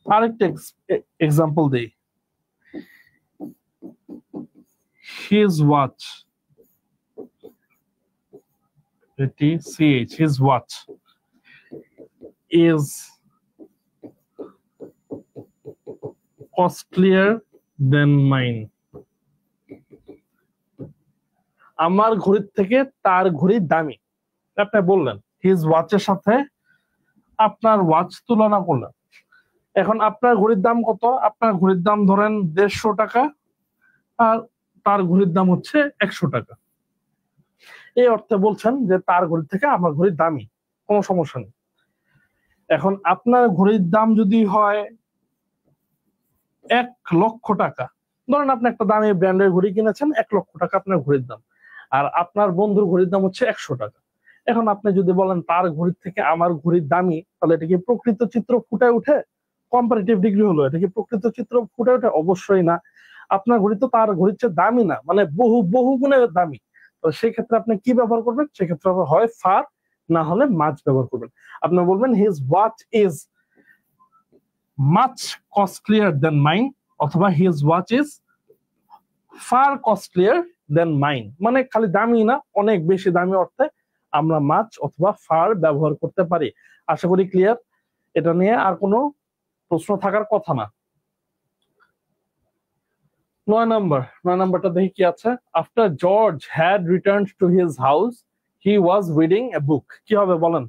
আরেকটা এক্সাম্পল দিই। his watch, ATCH, his watch is costlier than mine. আমার ঘড়ির থেকে তার ঘড়ির দামি। আপনি বললেন হিজ ওয়াচের সাথে আপনার ওয়াচ তুলনা করলেন। এখন আপনার ঘড়ির দাম কত? আপনার ঘড়ির দাম ধরেন 150 টাকা, আর তার ঘড়ির দাম হচ্ছে 100 টাকা। এই অর্থে বলছেন যে তার ঘড়ি থেকে আমার ঘড়ি দামি, কোনো সমস্যা নেই। এখন আপনার ঘড়ির দাম যদি হয় 1,00,000 টাকা, ধরেন আপনি একটা দামি ব্র্যান্ডের ঘড়ি কিনেছেন, 1,00,000 টাকা আপনার ঘড়ির দাম, আর আপনার বন্ধুর ঘড়ির দাম হচ্ছে 100 টাকা। এখন আপনি যদি বলেন তার ঘড়ির থেকে আমার ঘড়ির দামি, তাহলে এটা কি প্রকৃত চিত্র ফুটে উঠে? কম্পারেটিভ ডিগ্রি হলো, এটা কি প্রকৃত চিত্র ফুটে ওঠে? অবশ্যই না। আপনার ঘড়ি তো তার ঘড়ির চেয়ে দামি না, মানে বহু বহু গুণে দামি। তো সেই ক্ষেত্রে আপনি কি ব্যবহার করবেন? সেক্ষেত্রে হয় ফার, না হলে মাচ ব্যবহার করবেন। আপনি বলবেন his watch is much costlier than mine, অথবা his watch is far costlier than mine. মানে খালি দামি না, অনেক বেশি দামি অর্থে আমরা মাচ অথবা ফার ব্যবহার করতে পারি। আশা করি ক্লিয়ার। এটা নিয়ে আর কোনো প্রশ্ন থাকার কথা না। 9 নাম্বারটা দেখি কি আছে। After George had return to his house he was reading a book. কি হবে বলেন?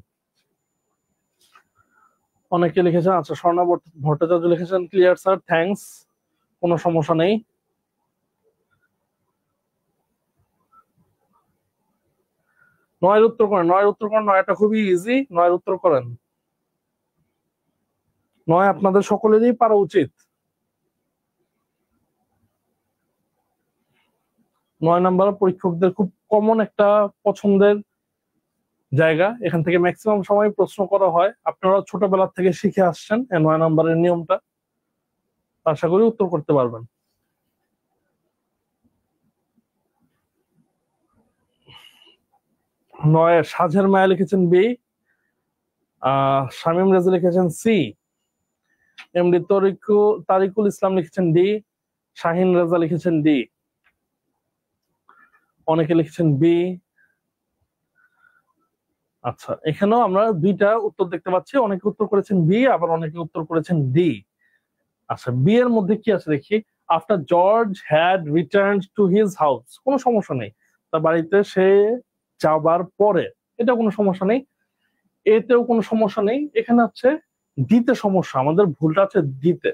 অনেকে লিখেছেন, আচ্ছা স্বর্ণা ভট্টাচার্য লিখেছেন ক্লিয়ার স্যার, থ্যাঙ্কস, কোনো সমস্যা নেই। নয়ের উত্তর করেন, নয়টা খুবই ইজি, নয়ের উত্তর করেন। 9 আপনাদের সকলেরই পারা উচিত। 9 নাম্বার পরীক্ষকদের খুব কমন একটা পছন্দের জায়গা, এখান থেকে ম্যাক্সিমাম সময় প্রশ্ন করা হয়। আপনারা ছোটবেলা থেকে শিখে আসছেন এই 9 নাম্বারের নিয়মটা, আশা করি উত্তর করতে পারবেন। নয় সাজের মায়া লিখেছেন বি, শামীম রেজা লিখেছেন সি, এমডি তারিকুল ইসলাম লিখেছেন ডি, শাহিন রেজা লিখেছেন ডি, অনেকে লিখেছেন বি। আচ্ছা, এখানেও আমরা দুইটা উত্তর দেখতে পাচ্ছি, অনেকে উত্তর করেছেন বি, আবার অনেকে উত্তর করেছেন ডি। আচ্ছা, বি এর মধ্যে কি আছে দেখি। After George had return to his house, কোনো সমস্যা নেই, তার বাড়িতে সে যাবার পরে, এটা কোনো সমস্যা নেই। এতেও কোনো সমস্যা নেই। এখানে হচ্ছে দিতে সমস্যা, আমাদের ভুলটা আছে দিতে।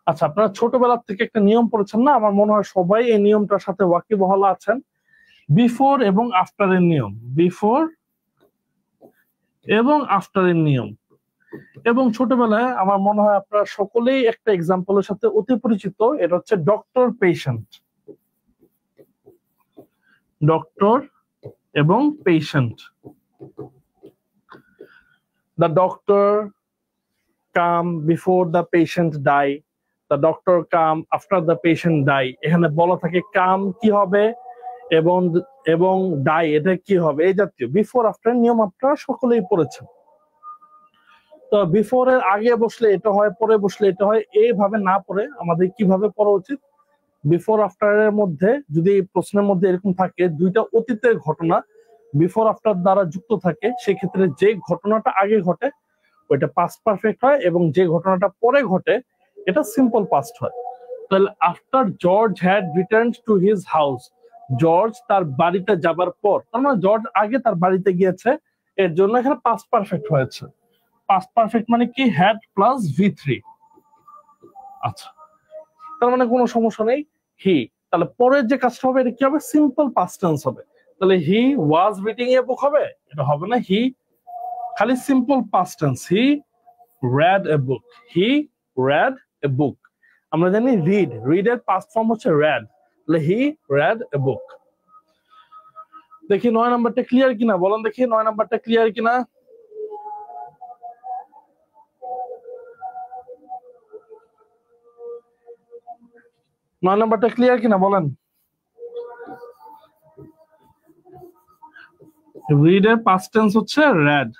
আচ্ছা, আপনারা ছোটবেলার থেকে একটা নিয়ম পড়েছেন না? আমার মনে হয় সবাই এই নিয়মটার সাথে ওয়াকিবহাল আছেন, বিফোর এবং আফটারের নিয়ম, বিফোর এবং আফটারের নিয়ম। এবং ছোটবেলায় আমার মনে হয় আপনারা সকলেই একটা এক্সাম্পলের সাথে অতি পরিচিত, এটা হচ্ছে ডক্টর পেশেন্ট। ডক্টর এবং patient. The doctor come before the patient die, the doctor come after the patient die. এখানে বলা থাকে কাম কি হবে এবং এবং ডাই এটা কি হবে, এই জাতীয় বিফোর আফটার নিয়ম আপনারা সকলেই পড়েছেন। তো বিফোর এর আগে বসলে এটা হয়, পরে বসলে এটা হয়, এইভাবে না পড়ে আমাদের কিভাবে পড়া উচিত? বিফোর আফটার এর মধ্যে যদি প্রশ্নের মধ্যে এরকম থাকে দুইটা অতীতের ঘটনা বিফোর আফটার দ্বারা যুক্ত থাকে, সেক্ষেত্রে যে ঘটনাটা আগে ঘটে ওইটা পাস্ট পারফেক্ট হয়, এবং যে ঘটনাটা পরে ঘটে এটা সিম্পল পাস্ট হয়। তাহলে after George had return to his house, George তার বাড়িতে যাবার পর, তার মানে জর্জ আগে তার বাড়িতে গিয়েছে, এর জন্য এখানে পাস্ট পারফেক্ট হয়েছে। পাস্ট পারফেক্ট মানে কি? Had plus V3। আচ্ছা, তার মানে কোনো সমস্যা নেই। হি, তাহলে পরের যে কাজটা হবে এটা কি হবে? সিম্পল পাস্ট টেন্স হবে। তাহলে হি ওয়াজ রিডিং এ বুক হবে? এটা হবে না, হি খালি simple past tense, he read a book, he read a book। আমরা জানি রিড এর পাস্ট ফর্ম হচ্ছে read, তাহলে he read a book। দেখি 9 নাম্বারটা ক্লিয়ার কিনা, বলেন দেখি 9 নাম্বারটা ক্লিয়ার কিনা। নয় নাম্বারটা ক্লিয়ার কিনা বলেন। রিড এর পাস্ট টেন্স হচ্ছে read।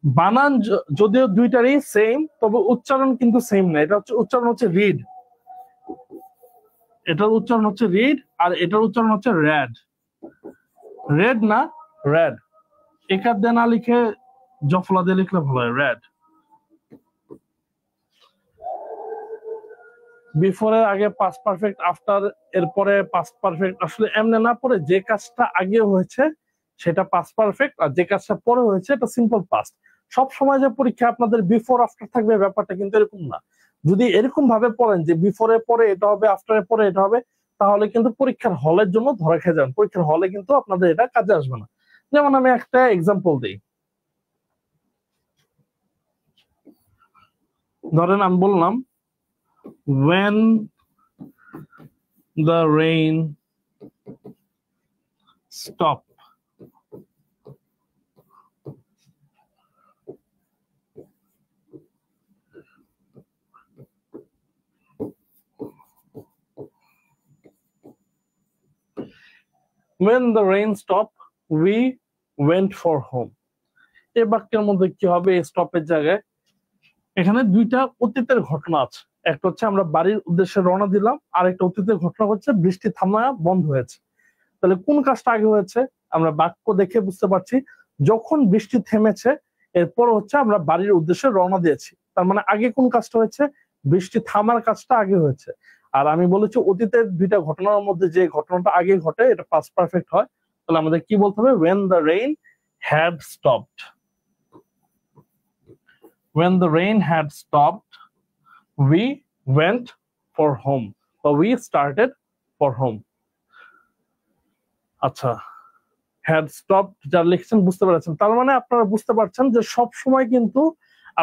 বানান যদিও দুইটারই সেম, তবে উচ্চারণ কিন্তু সেম না। এটা হচ্ছে উচ্চারণ হচ্ছে রিড, এটার উচ্চারণ হচ্ছে রিড, আর এটার উচ্চারণ হচ্ছে রেড। রেড না রেড, একার দিয়ে না লিখে জফলা দিয়ে লিখলে ভালো হয়, রেড। বিফোর এর আগে পাস্ট পারফেক্ট, আফটার এর পরে পাস্ট পারফেক্ট, আসলে এমনি না পড়ে যে কাজটা আগে হয়েছে সেটা পাস্ট পারফেক্ট, আর যে কাজটা পরে হয়েছে এটা সিম্পল পাস্ট। সব সময় যে পরীক্ষা আপনাদের বিফোর আফটার থাকবে ব্যাপারটা কিন্তু এরকম না। যদি এরকম ভাবে পড়েন যে বিফোর এর পরে এটা হবে, আফটার এর পরে এটা হবে, তাহলে কিন্তু পরীক্ষার হলের জন্য ধরা খেয়ে যাবেন, পরীক্ষার হলে কিন্তু আপনাদের এটা কাজে আসবে না। যেমন আমি একটা এক্সাম্পল দিই, ধরেন আমি বললাম when the rain stop, when the rain stopped we went for home। এই বাক্যের মধ্যে কি হবে, স্টপের জায়গায় এখানে দুইটা অতীতের ঘটনা আছে, একটা হচ্ছে আমরা বাড়ির উদ্দেশ্যে রওনা দিলাম, আর একটা অতীতের ঘটনা হচ্ছে বৃষ্টি থামা বন্ধ হয়েছে। তাহলে কোন কাজটা আগে হয়েছে আমরা বাক্য দেখে বুঝতে পারছি, যখন বৃষ্টি থেমেছে এরপর হচ্ছে আমরা বাড়ির উদ্দেশ্যে রওনা দিয়েছি, তার মানে আগে কোন কাজটা হয়েছে, বৃষ্টি থামার কাজটা আগে হয়েছে। আর আমি বলেছি অতীতের দুইটা ঘটনার মধ্যে যে ঘটনাটা আগে ঘটে এটা পাস্ট পারফেক্ট হয়, তাহলে আমাদের কি বলতে হবে, when the rain had stopped, when the rain had stopped we went for home, or we started for home। আচ্ছা, হ্যাড স্টপ যা লিখছেন বুঝতে পারছেন, তার মানে আপনারা বুঝতে পারছেন যে সব সময় কিন্তু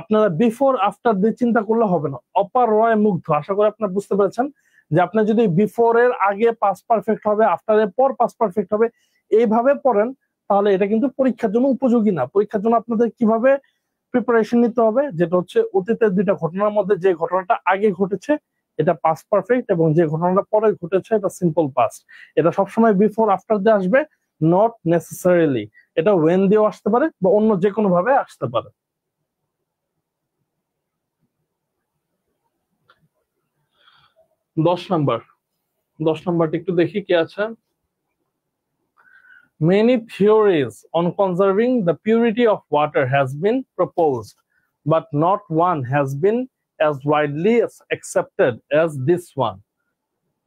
আপনারা বিফোর আফটার দিয়ে চিন্তা করলে হবে না। অপারয় মুগ্ধ, আশা করি আপনারা বুঝতে পেরেছেন যে আপনি যদি বিফোর এর আগে পাস্ট পারফেক্ট হবে, আফটার এর পর পাস্ট পারফেক্ট হবে, এইভাবে পড়েন তাহলে এটা কিন্তু পরীক্ষার জন্য উপযোগী না। পরীক্ষার জন্য আপনাদের কিভাবে প্রিপারেশন নিতে হবে, যেটা হচ্ছে অতীতের দুইটা ঘটনার মধ্যে যে ঘটনাটা আগে ঘটেছে এটা পাস্ট পারফেক্ট, এবং যে ঘটনাটা পরে ঘটেছে এটা সিম্পল পাস্ট। এটা সবসময় বিফোর আফটার দিয়ে আসবে, নট নেসেসারিলি এটা ওয়েন দিয়েও আসতে পারে বা অন্য যে কোনো ভাবে আসতে পারে। 10 নাম্বার, 10 নাম্বারটা একটু দেখি কি আছে। Many theories on conserving the purity of water has been proposed, but not one has been as widely accepted as this one।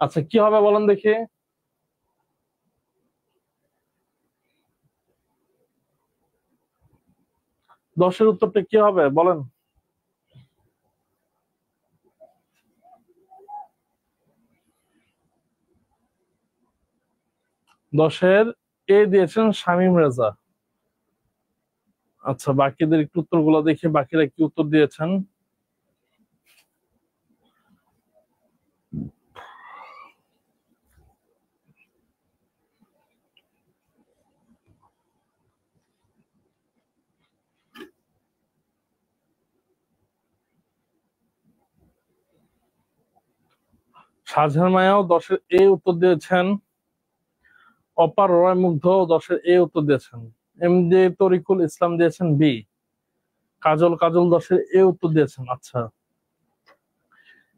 আচ্ছা কি হবে বলেন দেখি, দশের উত্তরটা কি হবে বলেন। 10-এর এ দিয়েছেন শামীম রেজা। আচ্ছা বাকিদের একটু উত্তরগুলো দেখি, বাকিরা কি উত্তর দিয়েছেন। শাহজাহান মায়াও 10-এর এ উত্তর দিয়েছেন, অপার রয় মুগ্ধ 10-এর এ উত্তর দিয়েছেন, এম জে তরিকুল ইসলাম দিয়েছেন বি, কাজল 10-এর এ উত্তর দিয়েছেন। আচ্ছা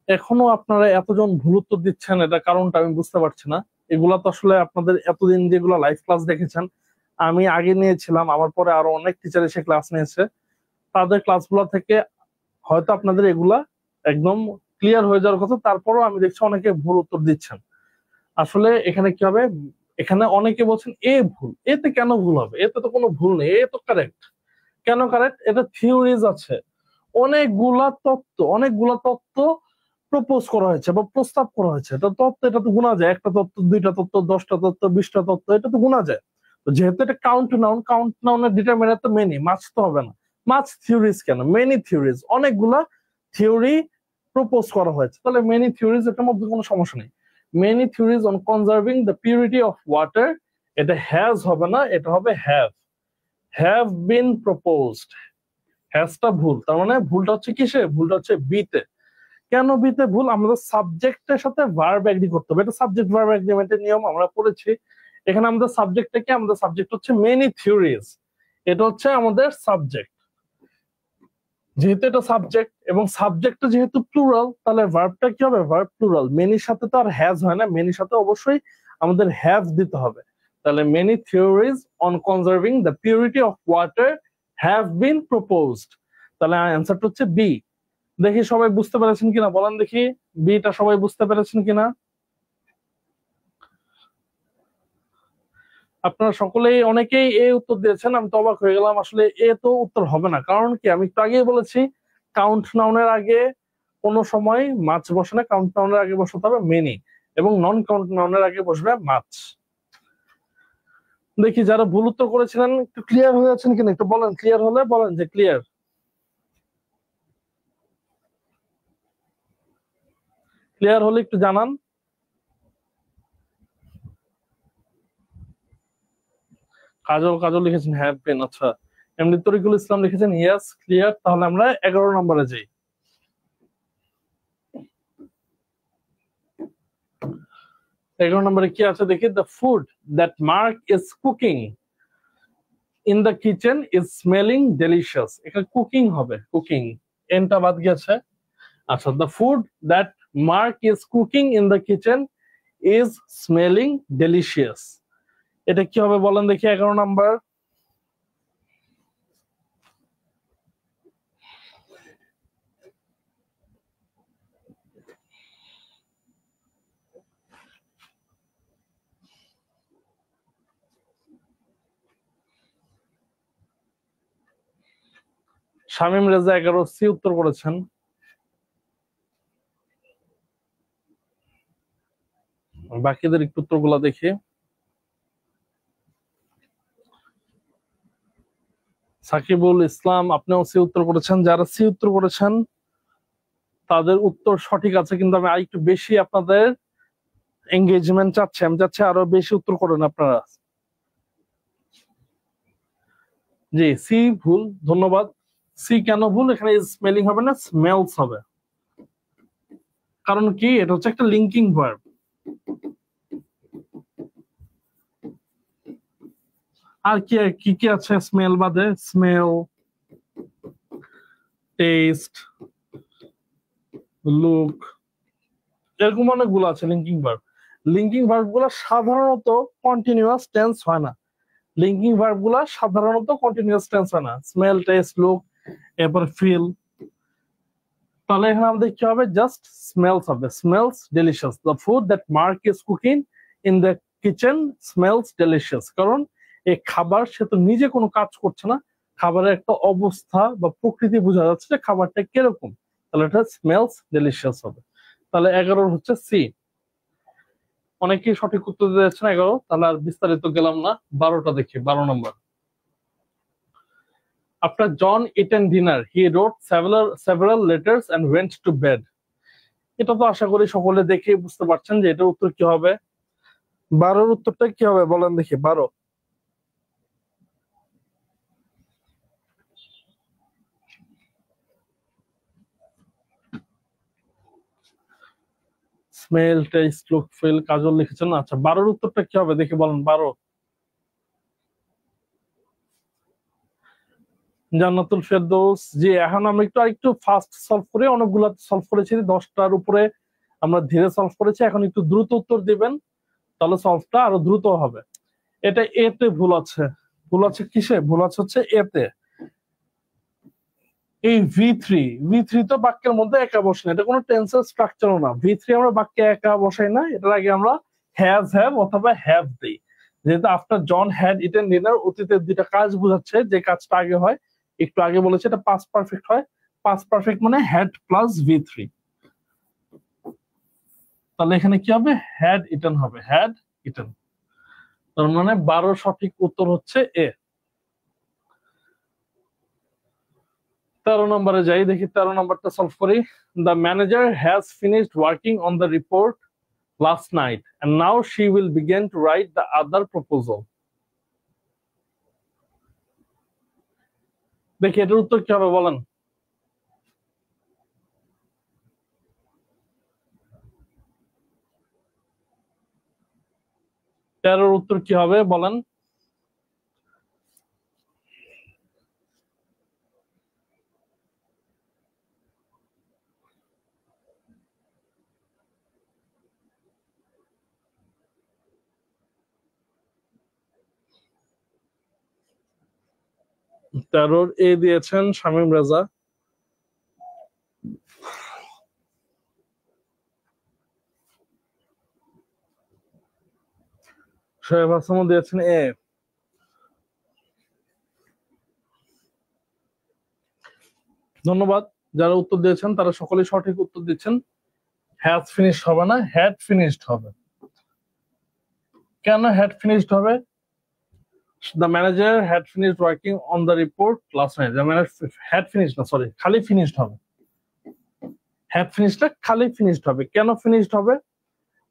এখনো আপনারা এতজন ভুল উত্তর দিচ্ছেন, এটা কারণটা আমি বুঝতে পারছি না। এগুলা তো আসলে আপনাদের এতদিন যেগুলো লাইভ ক্লাস দেখেছেন, আমি আগে নিয়েছিলাম, আমার পরে আরো অনেক টিচার এসে ক্লাস নিয়েছে, তাদের ক্লাসগুলো থেকে হয়তো আপনাদের এগুলা একদম ক্লিয়ার হয়ে যাওয়ার কথা, তারপরও আমি দেখছি অনেকে ভুল উত্তর দিচ্ছেন। আসলে এখানে কি হবে, এখানে অনেকে বলছেন এ ভুল, এতে কেন ভুল হবে, এতে তো কোনো ভুল নেই, এ তো কারেক্ট। কেন কারেক্ট, এটা থিওরিজ আছে, অনেকগুলা তত্ত্ব প্রপোজ করা হয়েছে বা প্রস্তাব করা হয়েছে। এটা তত্ত্ব, এটা তো গোনা যায়, একটা তত্ত্ব, দুইটা তত্ত্ব, 10টা তত্ত্ব, 20টা তত্ত্ব, এটা তো গোনা যায়। তো যেহেতু এটা কাউন্ট নাউনের ডিটারমিনার তো মেনি, মাছ তো হবে না। মাছ থিওরিজ কেন, মেনি থিওরিজ, অনেকগুলা থিওরি প্রপোজ করা হয়েছে, তাহলে মেনি থিওরিজ, এটার মধ্যে কোনো সমস্যা নেই। Many theories on conserving the purity of water, এটা হ্যাজ হবে না, এটা হবে হ্যাভ বিন প্রপোজড। হ্যাজটা ভুল, তার মানে ভুলটা হচ্ছে কিসে, ভুলটা হচ্ছে বিতে। কেন বিতে ভুল, আমাদের সাবজেক্টের সাথে ভার্ব এগ্রি করতে হবে, এটা সাবজেক্ট ভার্ব এগ্রিমেন্টের নিয়ম আমরা পড়েছি। এখানে আমাদের সাবজেক্টটা কি, আমাদের সাবজেক্ট হচ্ছে মেনি থিওরিজ, এটা হচ্ছে আমাদের সাবজেক্ট। যেহেতু এটা সাবজেক্ট এবং সাবজেক্টটা যেহেতু প্লুরাল, তাহলে ভার্বটা কি হবে, ভার্ব প্লুরাল। মেনির সাথে তো আর হ্যাজ হয় না, মেনির সাথে অবশ্যই আমাদের হ্যাভ দিতে হবে। তাহলে many theories on conserving the purity of water have been proposed, তাহলে অ্যান্সারটা হচ্ছে বি। দেখি সবাই বুঝতে পেরেছেন কিনা বলেন দেখি, বিটা সবাই বুঝতে পেরেছেন কিনা। আপনারা সকলেই অনেকেই এ উত্তর দিয়েছেন, আমি তো অবাক হয়ে গেলাম। আসলে এ তো উত্তর হবে না, কারণ কি আমি একটু আগেই বলেছি কাউন্ট নাউনের আগে কোনো সময় মাছ বসে না, কাউন্ট নাউনের আগে বসাতে হবে মেনি। এবং নন কাউন্ট নাউনের আগে বসবে মাছ। দেখি যারা ভুল উত্তর করেছিলেন একটু ক্লিয়ার হয়ে আছেন কিনা একটু বলেন, ক্লিয়ার হলে বলেন যে ক্লিয়ার। ক্লিয়ার হলে একটু জানান। কাজল কাজল লিখেছেন হ্যাভ বিন, আচ্ছা। এমনি তরিকুল ইসলাম লিখেছেন ইয়েস ক্লিয়ার। তাহলে আমরা 11 নম্বরে যাই। 11 নম্বরে কি আছে দেখি, the food that mark is cooking in the kitchen is smelling delicious. এখানে কুকিং হবে, কুকিং এনটা বাদ গেছে। আচ্ছা, the food that mark is cooking in the kitchen is smelling delicious, এটা কি হবে বলেন দেখি 11 নাম্বার। শামীম রেজা 11 সি উত্তর করেছেন। বাকিদের একটু উত্তরগুলো দেখি। সাকিবুল ইসলাম আপনিও সি উত্তর করেছেন। যারা সি উত্তর করেছেন তাদের উত্তর সঠিক আছে, কিন্তু আমি আরেকটু বেশি আপনাদের এঙ্গেজমেন্ট চাচ্ছি, আমি চাচ্ছি আরো বেশি উত্তর করেন আপনারা। জি সি ভুল, ধন্যবাদ। সি কেন ভুল, এখানে স্মেলিং হবে না, স্মেলস হবে। কারণ কি, এটা হচ্ছে একটা লিঙ্কিং ভার্ব। আর কি কি কি আছে স্মেল বাদে, স্মেল, টেস্ট, লুক, এরকম অনেকগুলো আছে লিঙ্কিং ভার্ব। লিঙ্কিং ভার্ব গুলো সাধারণত কন্টিনিউয়াস টেন্স হয় না। লিঙ্কিং ভার্ব গুলা সাধারণত কন্টিনিউয়াস টেন্স হয় না, স্মেল, টেস্ট, লুক, এরপর ফিল। তাহলে এখানে আমাদের কি হবে, জাস্ট স্মেলস হবে, smells delicious. The food that mark is cooking in the kitchen smells delicious. কারণ এই খাবার, সে তো নিজে কোনো কাজ করছে না, খাবারের একটা অবস্থা বা প্রকৃতি বোঝা যাচ্ছে যে খাবারটা কিরকম, তাহলে এটা স্মেলস ডেলিশিয়াস হবে। তাহলে 11 হচ্ছে সি। অনেকেই সঠিক উত্তর দিয়েছেন 11, তাহলে আর বিস্তারিত গেলাম না। 12টা দেখি, 12 নম্বর। After John eaten dinner, he wrote several letters and went to bed. এটা তো আশা করি সকলে দেখে বুঝতে পারছেন যে এটার উত্তর কি হবে। 12-র উত্তরটা কি হবে বলেন দেখি। 12 স্মেল, টেস্ট, লুক, ফিল, কাজল লিখেছেন। আচ্ছা, 12-র উত্তরটা কি হবে দেখি বলেন। 12 জান্নাতুল ফেরদৌস। জি, এখন আমরা একটু ফাস্ট সলভ করি, অনেকগুলো সলভ করেছি, 10টার উপরে আমরা ধীরে সলভ করেছি। এখন একটু দ্রুত উত্তর দিবেন, তাহলে সলভটা আরো দ্রুত হবে। এটা এতে ভুল আছে। ভুল আছে কিসে? ভুল আছে হচ্ছে এতে। এই ভি থ্রি তো বাক্যের মধ্যে একা বসে না, এটা কোনো টেন্সের স্ট্রাকচারও না। ভি3 আমরা বাক্যে একা বসাই না, এটার আগে আমরা হ্যাভ অথবা হ্যাভ দিই। যেহেতু after John had eaten dinner অতীতের দুইটা কাজ বোঝাচ্ছে, যে কাজটা আগে হয়, একটু আগে বলেছে, এটা পাস্ট পারফেক্ট হয়। পাস্ট পারফেক্ট মানে হ্যাড প্লাস ভি3। তাহলে এখানে কি হবে, হ্যাড ইটেন হবে, হ্যাড ইটেন। তার মানে 12 সঠিক উত্তর হচ্ছে এ। 13 নম্বরে যাই, দেখি 13 নম্বরটা সলভ করি। The manager has finished working on the report last night and now she will begin to write the other proposal. দেখি এটার উত্তর কি হবে বলেন। 13-র উত্তর কি হবে বলেন। তেরোর এ দিয়েছেন শামীম রেজা। শোয়েব হাসানও দিয়েছেন এ। ধন্যবাদ, যারা উত্তর দিয়েছেন তারা সকলেই সঠিক উত্তর দিচ্ছেন। হ্যাজ ফিনিশড হবে না, হ্যাড ফিনিশড হবে। কেন হ্যাড ফিনিশড হবে? The manager had finished working on the report last night. The manager had finished না, সরি, খালি ফিনিশড হবে। হ্যাড ফিনিশডটা খালি ফিনিশড হবে। কেন ফিনিশড হবে?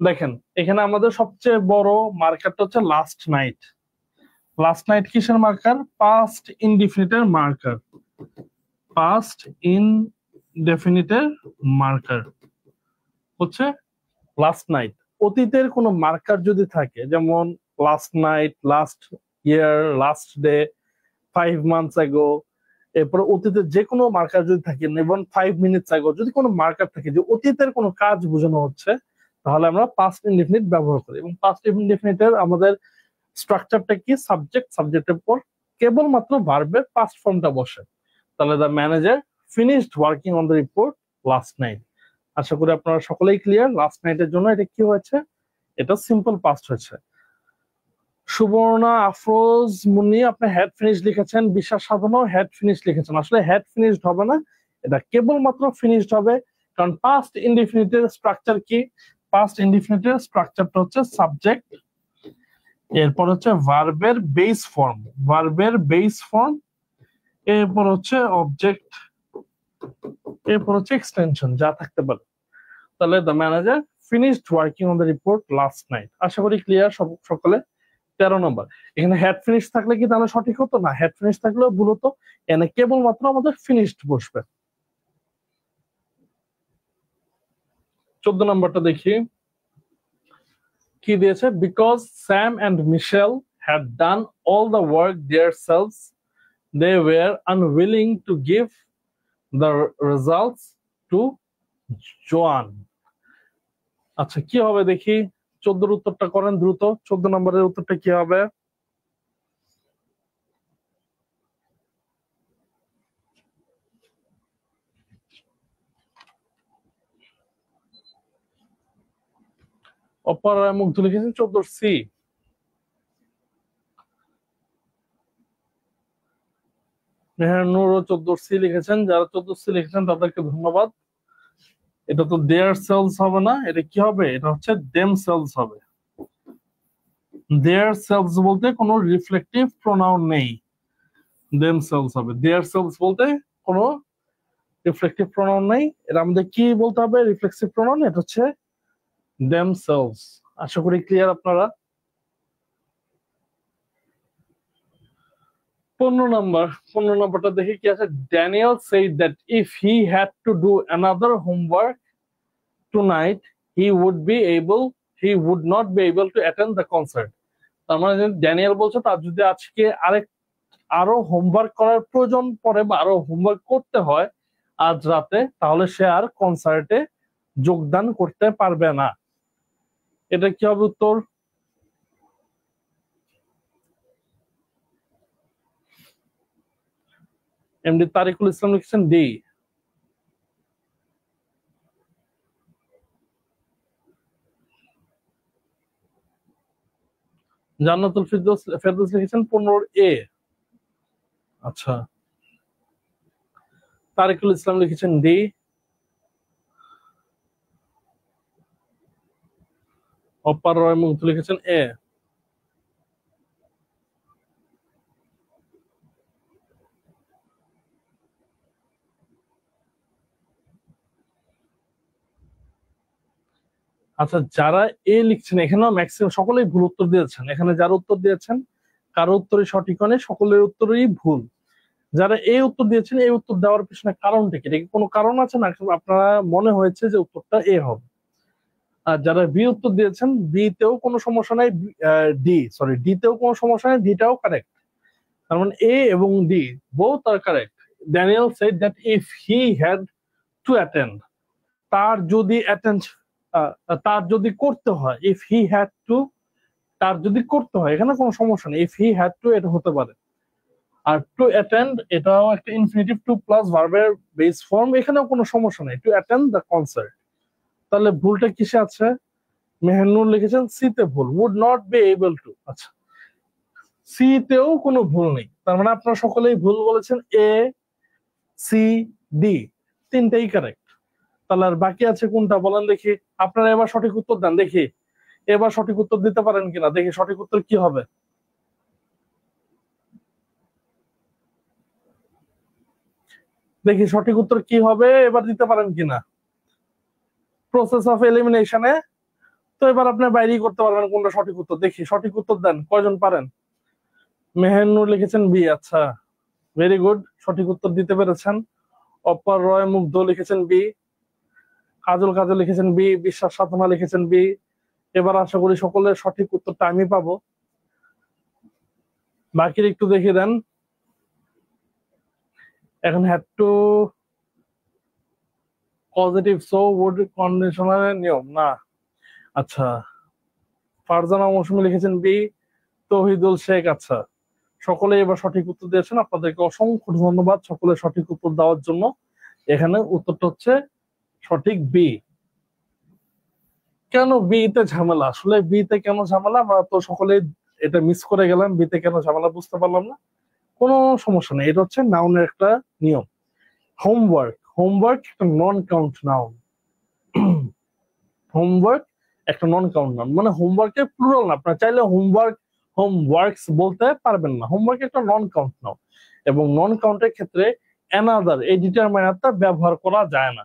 দেখেন এখানে আমাদের সবচেয়ে বড় মার্কারটা হচ্ছে লাস্ট নাইট। লাস্ট নাইট কিসের মার্কার? পাস্ট ইনডিফিনিটের মার্কার। পাস্ট ইনডেফিনিটের মার্কার হচ্ছে লাস্ট নাইট। অতীতের কোনো মার্কার যদি থাকে, যেমন last night, last year, last day, 5 months ago, এরপরে অতীতের যে কোনো মার্কার যদি থাকে, ইভেন 5 minutes ago, যদি কোনো মার্কার থাকে যে অতীতের কোনো কাজ বোঝানো হচ্ছে, তাহলে আমরা পাস্ট ইনডিফিনিট ব্যবহার করি। এবং পাস্ট ইনডিফিনিটের আমাদের স্ট্রাকচারটা কি? সাবজেক্ট, সাবজেক্টের পর কেবলমাত্র ভার্বের পাস্ট ফর্মটা বসে। তাহলে the manager finished working on the report last night. আশা করি আপনারা সকলেই ক্লিয়ার। লাস্ট নাইটের জন্য এটা কি হয়েছে? এটা সিম্পল পাস্ট হয়েছে। সুবর্ণা, আফরোজ, মুন্নি, আপনি হ্যাড ফিনিশ লিখেছেন। বিশ্বাস সাধনও হ্যাড ফিনিশ লিখেছেন। আসলে হ্যাড ফিনিশড হবে না, এটা কেবলমাত্র ফিনিশড হবে। কারণ পাস্ট ইনডিফিনিটের স্ট্রাকচার কি? পাস্ট ইনডিফিনিটের স্ট্রাকচারটা হচ্ছে সাবজেক্ট, এরপর হচ্ছে ভার্বের বেস ফর্ম, ভার্বের বেস ফর্ম, এরপর হচ্ছে অবজেক্ট, এরপর হচ্ছে এক্সটেনশন যা থাকতে পারে। তাহলে the manager finished working on the report last night. আশা করি ক্লিয়ার সকলে। 13 নম্বর, এখানে হ্যাড ফিনিশ থাকলে কি তাহলে সঠিক হতো না? হ্যাড ফিনিশ থাকলেও ভুল হতো। এখানে কেবলমাত্র আমাদের ফিনিশড বসবে। 14 নম্বরটা দেখি কি দিয়েছে। Because Sam and Michelle had done all the work themselves, they were unwilling to give the results to জোয়ান। আচ্ছা কি হবে দেখি, 14 উত্তরটা করেন দ্রুত। 14 নম্বরের উত্তরটা কি হবে? অপরায় মুগ্ধ লিখেছেন 14C। মেহরনুরও 14C লিখেছেন। যারা 14C লিখেছেন তাদেরকে ধন্যবাদ। এটা তো দেয়ার সেলস হবে না, এটা কি হবে? এটা হচ্ছে দেম সেলস হবে। দেয়ার সেলস বলতে কোনো রিফ্লেকটিভ প্রোনাউন নেই, দেম সেলস হবে। দেয়ার সেলস বলতে কোনো রিফ্লেকটিভ প্রোনাউন নেই, এটা আমাদের কি বলতে হবে? Reflexive pronoun. এটা হচ্ছে দেম সেলস। আশা করি ক্লিয়ার আপনারা। 15 নম্বর, 15 নম্বরটা দেখি কি আছে। Daniel said that if he had to do another homework tonight, he would not be able to attend the concert. তার মানে ড্যানিয়েল বলছে তার যদি আজকে আরো হোমওয়ার্ক করার প্রয়োজন পড়ে বা আরো হোমওয়ার্ক করতে হয় আজ রাতে, তাহলে সে আর কনসার্টে যোগদান করতে পারবে না। এটা কি হবে উত্তর? এমডি তারিকুল ইসলাম লিখছেন ডি। জান্নাতুল ফেরদৌস লিখেছেন 15A। আচ্ছা, তারিকুল ইসলাম লিখেছেন ডি। অপার রয় মুগ্ধ লিখেছেন এ। আচ্ছা, যারা এ লিখছেন এখানেও ম্যাক্সিমাম সকলেই ভুল উত্তর দিয়েছেন। এখানে যারা উত্তর দিয়েছেন কারো উত্তরই সঠিক হয়নি, সকলের উত্তরই ভুল। যারা এই উত্তর দিয়েছেন এই উত্তর দেওয়ার পিছনে কারণটা কি? এটা কি কোনো কারণ আছে না আপনারা মনে হয়েছে যে উত্তরটা এ হবে? আর যারা বি উত্তর দিয়েছেন, বি তেও কোনো সমস্যা নাই, ডি তেও কোনো সমস্যা নাই, ডিটাও কারেক্ট। তার মানে এ এবং D both are correct. Daniel said that if he had to attend, তার যদি তার যদি করতে হয়, ইফ হি হ্যাড টু, তার যদি করতে হয়, এখানে কোনো সমস্যা নেই। ইফ হি হ্যাড টু এটা হতে পারে। আর টু অ্যাটেন্ড এটাও একটা ইনফিনিটিভ টু প্লাস ভার্বের বেস ফর্ম, এখানেও কোনো সমস্যা নেই। To attend the concert. তাহলে ভুলটা কিসে আছে? মেহনুর লিখেছেন সি তে ভুল, would not be able to. আচ্ছা, সি তেও কোনো ভুল নেই। তার মানে আপনারা সকলেই ভুল বলেছেন। এ, সি, ডি তিনটাই কারেক্ট। তাহলে আর বাকি আছে কোনটা বলেন দেখি। আপনারা এবার সঠিক উত্তর দেন দেখি, এবার সঠিক উত্তর দিতে পারেন কিনা দেখি, সঠিক উত্তর কি হবে। দেখি সঠিক উত্তর কি হবে, এবার দিতে পারেন কিনা। প্রসেস অফ এলিমিনেশনে তো এবার আপনি বাইরেই করতে পারবেন কোনটা সঠিক উত্তর। দেখি সঠিক উত্তর দেন, কয়জন পারেন। মেহেরনুর লিখেছেন বি, আচ্ছা ভেরি গুড, সঠিক উত্তর দিতে পেরেছেন। অপর রয় মুগ্ধ লিখেছেন বি, কাজল কাজল লিখেছেন বি, বিশ্বাস সাধনা লিখেছেন বি। এবার আশা করি সকলের সঠিক উত্তরটা আমি পাবো, বাকির একটু দেখে দেন। এখন had to positive so would কন্ডিশনারের নিয়ম না। আচ্ছা, ফারজানা মৌসুমী লিখেছেন বি, তৌহিদুল শেখ, আচ্ছা সকলে এবার সঠিক উত্তর দিয়েছেন, আপনাদেরকে অসংখ্য ধন্যবাদ সকলে সঠিক উত্তর দেওয়ার জন্য। এখানে উত্তরটা হচ্ছে সঠিক বি। কেন বি তে ঝামেলা, আসলে বি তে কেন ঝামেলা আমরা তো সকলে এটা মিস করে গেলাম, বি তে কেন ঝামেলা বুঝতে পারলাম না। কোনো সমস্যা নেই, এটা হচ্ছে নাউনের একটা নিয়ম। হোমওয়ার্ক, হোমওয়ার্ক একটা নন কাউন্ট নাউন। হোমওয়ার্ক একটা নন কাউন্ট নাউন, মানে হোমওয়ার্কের প্লুরাল না, আপনার চাইলে হোমওয়ার্ক হোমওয়ার্কস বলতে পারবেন না, হোমওয়ার্ক একটা নন কাউন্ট নাউন। এবং নন কাউন্টের ক্ষেত্রে অ্যানাদার এই ডিটারমিনারটা ব্যবহার করা যায় না।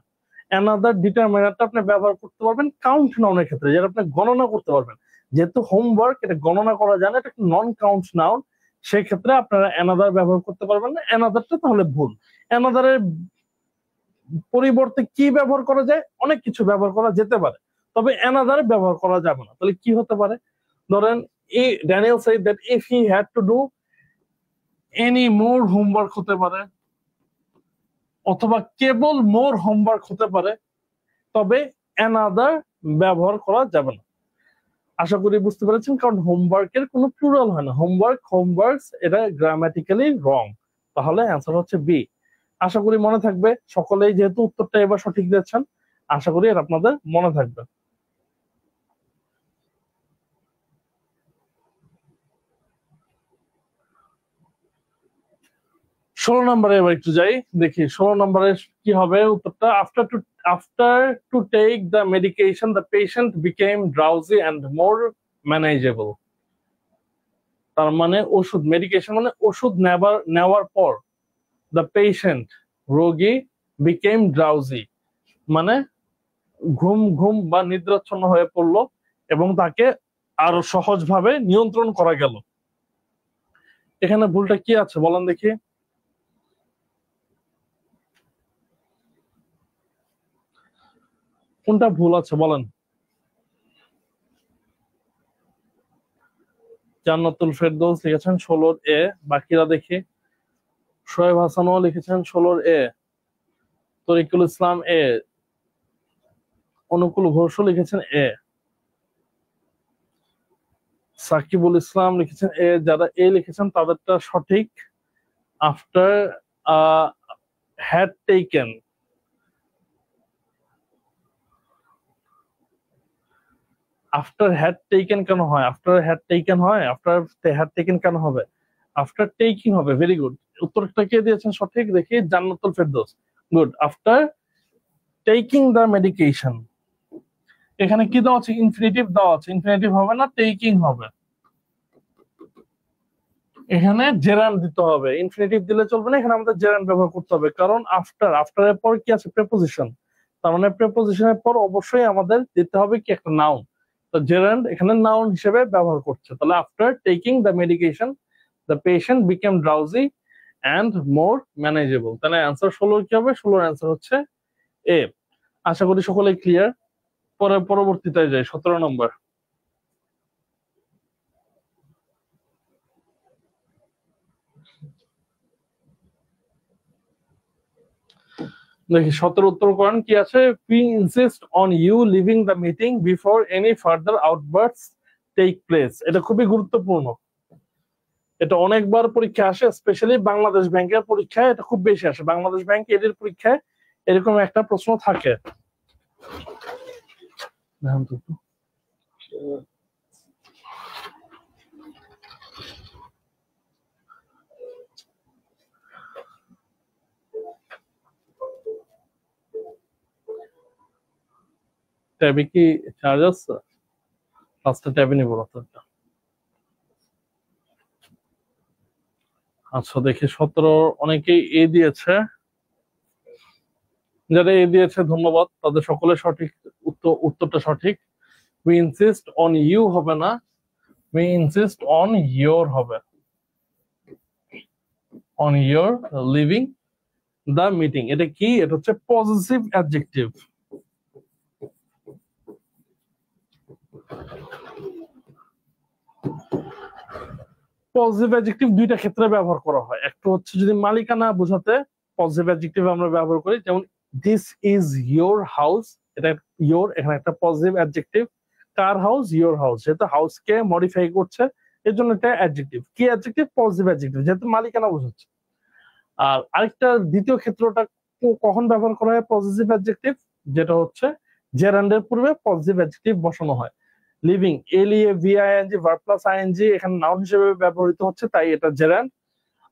অ্যানাদার ডিটারমিনারটা আপনি ব্যবহার করতে পারবেন কাউন্ট নাউনের ক্ষেত্রে, যেটা আপনি গণনা করতে পারবেন। যেহেতু হোমওয়ার্ক এটা গণনা করা যায় না, এটা নন কাউন্ট নাউন, সেই ক্ষেত্রে আপনারা অ্যানাদার ব্যবহার করতে পারবেন না, অ্যানাদারটা তাহলে ভুল। অ্যানাদারের পরিবর্তে কি ব্যবহার করা যায়, অনেক কিছু ব্যবহার করা যেতে পারে, তবে অ্যানাদার ব্যবহার করা যাবে না। তাহলে কি হতে পারে, ধরেন Daniel said that if he had to do any more homework হতে পারে, অথবা কেবল মোর হোমওয়ার্ক হতে পারে, তবে অ্যানাদার ব্যবহার করা যাবে না। আশা করি বুঝতে পেরেছেন, কারণ হোমওয়ার্কের কোনো প্লুরাল হয় না, হোমওয়ার্ক হোমওয়ার্কস, এটা গ্রামাটিক্যালি রং। তাহলে অ্যান্সার হচ্ছে বি। আশা করি মনে থাকবে, সকলেই যেহেতু উত্তরটা এবার সঠিক দিয়েছেন, আশা করি এটা আপনাদের মনে থাকবে। 16 নম্বরে এবার একটু যাই, দেখি 16 নম্বরে কি হবে উত্তরটা। After to take the medication the patient became drowsy and more manageable. তার মানে ওষুধ, মেডিকেশন মানে ওষুধ নেওয়ার পর, দ্য পেশেন্ট রোগী, বিকেম ড্রাউজি মানে ঘুম ঘুম বা নিদ্রাচ্ছন্ন হয়ে পড়লো, এবং তাকে আরো সহজভাবে নিয়ন্ত্রণ করা গেল। এখানে ভুলটা কি আছে বলেন দেখি। কোনটা ভুল আছে বলেন। জান্নাতুল ফেরদৌস লিখেছেন 16 এ, বাকিরা দেখি। শোয়েব হাসানও লিখেছেন 16 এ, তরিকুল ইসলাম এ, অনুকূল ঘোষও লিখেছেন এ, সাকিবুল ইসলাম লিখেছেন এ। যারা এ লিখেছেন তাদেরটা সঠিক। After had taken, after had taken কেন হয়, আফটার হ্যাড টেকেন হয়, আফটার হ্যাড টেকেন কেন হবে, আফটার টেকিং হবে। ভেরি গুড, উত্তরটা কে দিয়েছেন সঠিক দেখি, Jannatul Ferdous. Good, after taking the medication. এখানে কি দেওয়া আছে, ইনফিনিটিভ দেওয়া আছে, ইনফিনিটিভ হবে না, টেকিং হবে। এখানে জেরান্ড দিতে হবে, ইনফিনিটিভ দিলে চলবে না, এখানে আমাদের জেরান্ড ব্যবহার করতে হবে, কারণ আফটারের পর কি আছে, প্রেপোজিশন। তার মানে প্রেপোজিশনের পর অবশ্যই আমাদের দিতে হবে কি একটা নাউন। তো জেরান্ড এখানে নাউন হিসেবে ব্যবহার করছে। তাহলে after taking the medication the patient became drowsy and more manageable. তাহলে অ্যান্সার 16 কি হবে, 16 অ্যান্সার হচ্ছে এ। আশা করি সকলে ক্লিয়ার। পরবর্তীতে যাই, 17 নম্বর। দেখি 17 উত্তর করেন কি আছে। We insist on you leaving the meeting before any further outbursts take place. এটা খুবই গুরুত্বপূর্ণ, এটা অনেকবার পরীক্ষা আসে, স্পেশালি বাংলাদেশ ব্যাংকের পরীক্ষায় এটা খুব বেশি আসে। বাংলাদেশ ব্যাংক এদের পরীক্ষায় এরকম একটা প্রশ্ন থাকে। ট্যাবে কি চার্জ আছে? ফার্স্টে ট্যাবে নিব রাতটা। আচ্ছা দেখি 17 অনেকেই এ দিয়েছে, যারা এ দিয়েছে ধন্যবাদ, তাদের সকলের সঠিক উত্তরটা সঠিক। উই ইনসিস্ট অন ইউ হবে না, উই ইনসিস্ট অন ইয়োর হবে, on your leaving the meeting. এটা কি? এটা হচ্ছে পজিটিভ অ্যাডজেক্টিভ। পজিটিভ অ্যাডজেক্টিভ দুইটা ক্ষেত্রে ব্যবহার করা হয়। একটা হচ্ছে যদি মালিকানা বোঝাতে পজিটিভ অ্যাডজেক্টিভ আমরা ব্যবহার করি, যেমন দিস ইজ ইয়োর হাউস, এটা ইয়োর, এখানে একটা positive adjective. Car house? Your house, যেহেতু হাউসকে মডিফাই করছে এর জন্য এটা অ্যাডজেক্টিভ। কি অ্যাডজেক্টিভ? পজিটিভ অ্যাডজেক্টিভ, যেহেতু মালিকানা বোঝাচ্ছে। আর আরেকটা দ্বিতীয় ক্ষেত্রটা কখন ব্যবহার করা হয় পজিটিভ অ্যাডজেক্টিভ? যেটা হচ্ছে জেরান্ডের পূর্বে পজিটিভ অ্যাডজেক্টিভ বসানো হয়। Living, LEAVING, verb plus ING এখানে নাউন হিসেবে ব্যবহৃত হচ্ছে, তাই এটা জেরান্ড।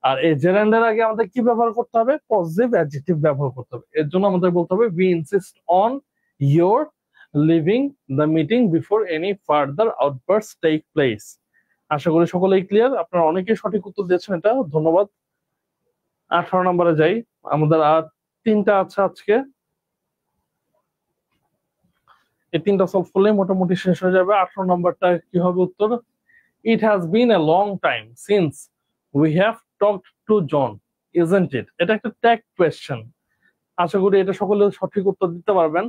আর এই জেরান্ডের আগে আমাদের কি ব্যবহার করতে হবে? পজিটিভ অ্যাডজেক্টিভ ব্যবহার করতে হবে। এর জন্য আমাদের বলতে হবে we insist on your leaving the meeting before any further outburst take place. আশা করি সকলেই ক্লিয়ার। আপনারা অনেকেই সঠিক উত্তর দিয়েছেন, এটা ধন্যবাদ। 18 নম্বরে যাই, আমাদের আর 3টা আছে আজকে। এই 3টা সলভ করলে মোটামুটি শেষ হয়ে যাবে। 18 নম্বরটা কি হবে উত্তর? It has been a long time since we have talked to John, isn't it? এটা একটা ট্যাগ কোয়েশ্চেন। আশা করি এটা সকলে সঠিক উত্তর দিতে পারবেন।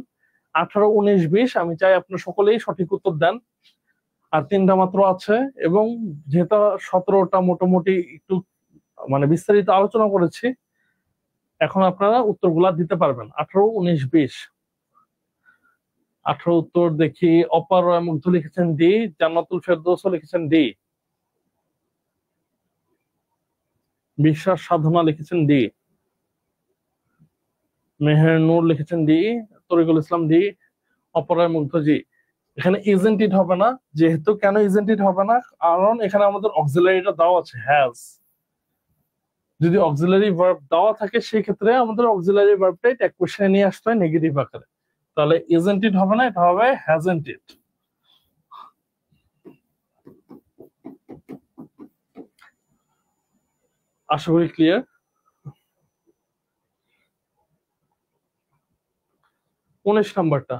18, 19, 20 আমি চাই আপনারা সকলেই সঠিক উত্তর দেন। আর 3টা মাত্র আছে, এবং যেহেতু 17টা মোটামুটি একটু মানে বিস্তারিত আলোচনা করেছি, এখন আপনারা উত্তরগুলা দিতে পারবেন। 18, 19, 20। 18 উত্তর দেখি, অপার মুগ্ধ লিখেছেন ডি, জান্নাতুল ফেরদৌসও লিখেছেন ডি, বিশ্বাস সাধনা লিখেছেন ডি, মেহের নূর লিখেছেন ডি, তরিকুল ইসলাম ডি, অপরায় মুগ্ধ জি। এখানে ইজেন্ট ইট হবে না, যেহেতু কেন ইজেন্ট ইট হবে না? কারণ এখানে আমাদের অক্সিলারিটা দেওয়া আছে হ্যাজ। যদি অক্সিলারি ভার্ব দেওয়া থাকে সেই ক্ষেত্রে আমাদের অক্সিলারি ভার্বটাই ট্যাগ কোশ্চেনে নিয়ে আসতে হয় নেগেটিভ আকারে। তাহলে ইজেন্ট ইট হবে না, এটা হবে হ্যাজন্ট ইট। আশা করি ক্লিয়ার। 19 নাম্বারটা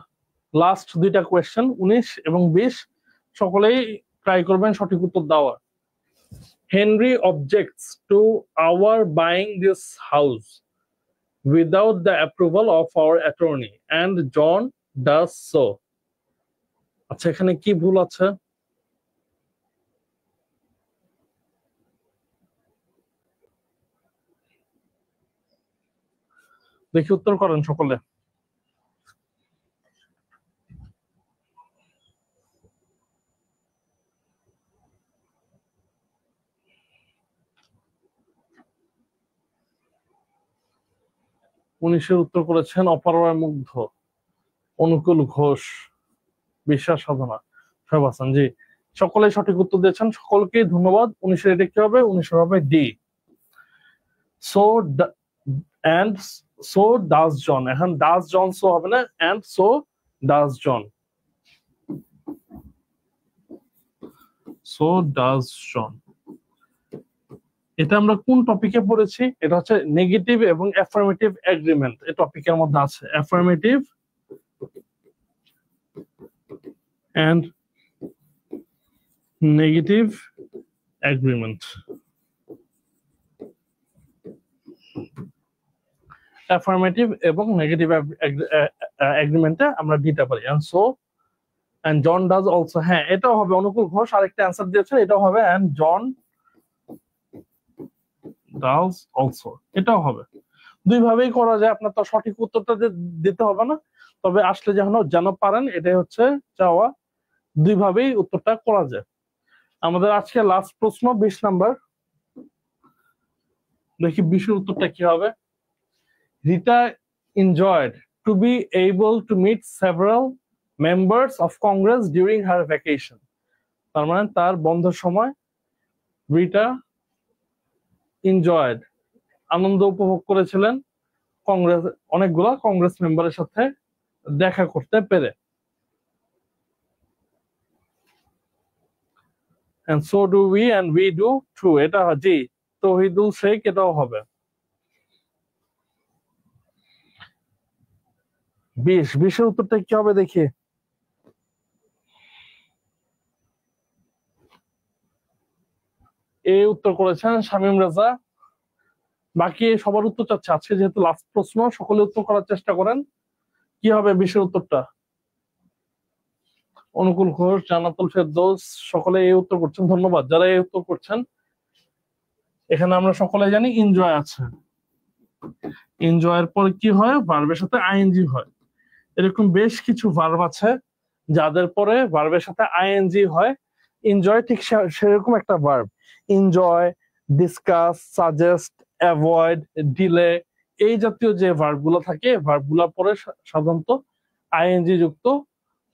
লাস্ট দুইটা কোয়েশ্চেন, 19 এবং 20, সকলেই ট্রাই করবেন সঠিক উত্তর দেওয়ার। Henry objects to our buying this house without the approval of our attorney and John does so. আচ্ছা এখানে কি ভুল আছে? দেখি উত্তর করেন সকলে। উনিশের উত্তর করেছেন অপরায় মুগ্ধ, অনুকূল ঘোষ, বিশ্বাস সাধনা, শোয়েব হাসান জি। সকলেই সঠিক উত্তর দিয়েছেন, সকলকে ধন্যবাদ। 19-এর এটা কি হবে? 19-এর হবে D. So and so does John, এখন ডাজ জন সো হবে না, and so does John, so does John. এটা আমরা কোন টপিকে পড়েছি? এটা হচ্ছে নেগেটিভ এবং অ্যাফার্মেটিভ এগ্রিমেন্ট, এই টপিকের মধ্যে আছে affirmative and negative agreement. Affirmative এবং নেগেটিভ এগ্রিমেন্টে আমরা দিতে পারি। And so and John does also, হ্যাঁ এটাও হবে। অনুকূল ঘোষ আরেকটা অ্যান্সার দিয়েছেন, এটাও হবে এন্ড জন ডাজ অলসো, এটাও হবে। দুই ভাবেই করা যায়, আপনার তো সঠিক উত্তরটা দিতে হবে না, তবে আসলে যেন পারেন, এটাই হচ্ছে চাওয়া। দুই ভাবেই উত্তরটা করা যায়। আমাদের আজকে লাস্ট প্রশ্ন 20 নাম্বার, দেখি 20-এর উত্তরটা কি হবে। Rita enjoyed to be able to meet several members of Congress during her vacation. তার মানে তার বন্ধের সময় রিটা enjoyed, আনন্দ উপভোগ করেছিলেন অনেকগুলা কংগ্রেস মেম্বারের সাথে দেখা করতে পেরে। and so do we and we do too, এটা জি তৌহিদুল শেখ, এটাও হবে। 20 এর উত্তরটা কি হবে দেখি। এই উত্তর করেছেন শামীম রেজা। বাকি সবার উত্তর চাচ্ছে, আজকে যেহেতু লাস্ট প্রশ্ন, সকলে উত্তর করার চেষ্টা করেন। কি হবে 20 এর উত্তরটা? অনুকূল ঘোষ, জান্নাতুল ফেরদৌস, সকলে এই উত্তর করছেন, ধন্যবাদ যারা এই উত্তর করছেন। এখানে আমরা সকলে জানি এনজয় আছে, এনজয়ের পর কি হয়, ভার্বের সাথে আইএনজি হয়। এরকম বেশ কিছু ভার্ব আছে যাদের পরে ভার্বের সাথে আইএনজি হয়। এনজয় ঠিক সেরকম একটা verb. Enjoy, discuss, suggest, avoid, delay, এই জাতীয় যে ভার্ব গুলো থাকে, ভার্ব গুলা পরে সাধারণত আইএনজি যুক্ত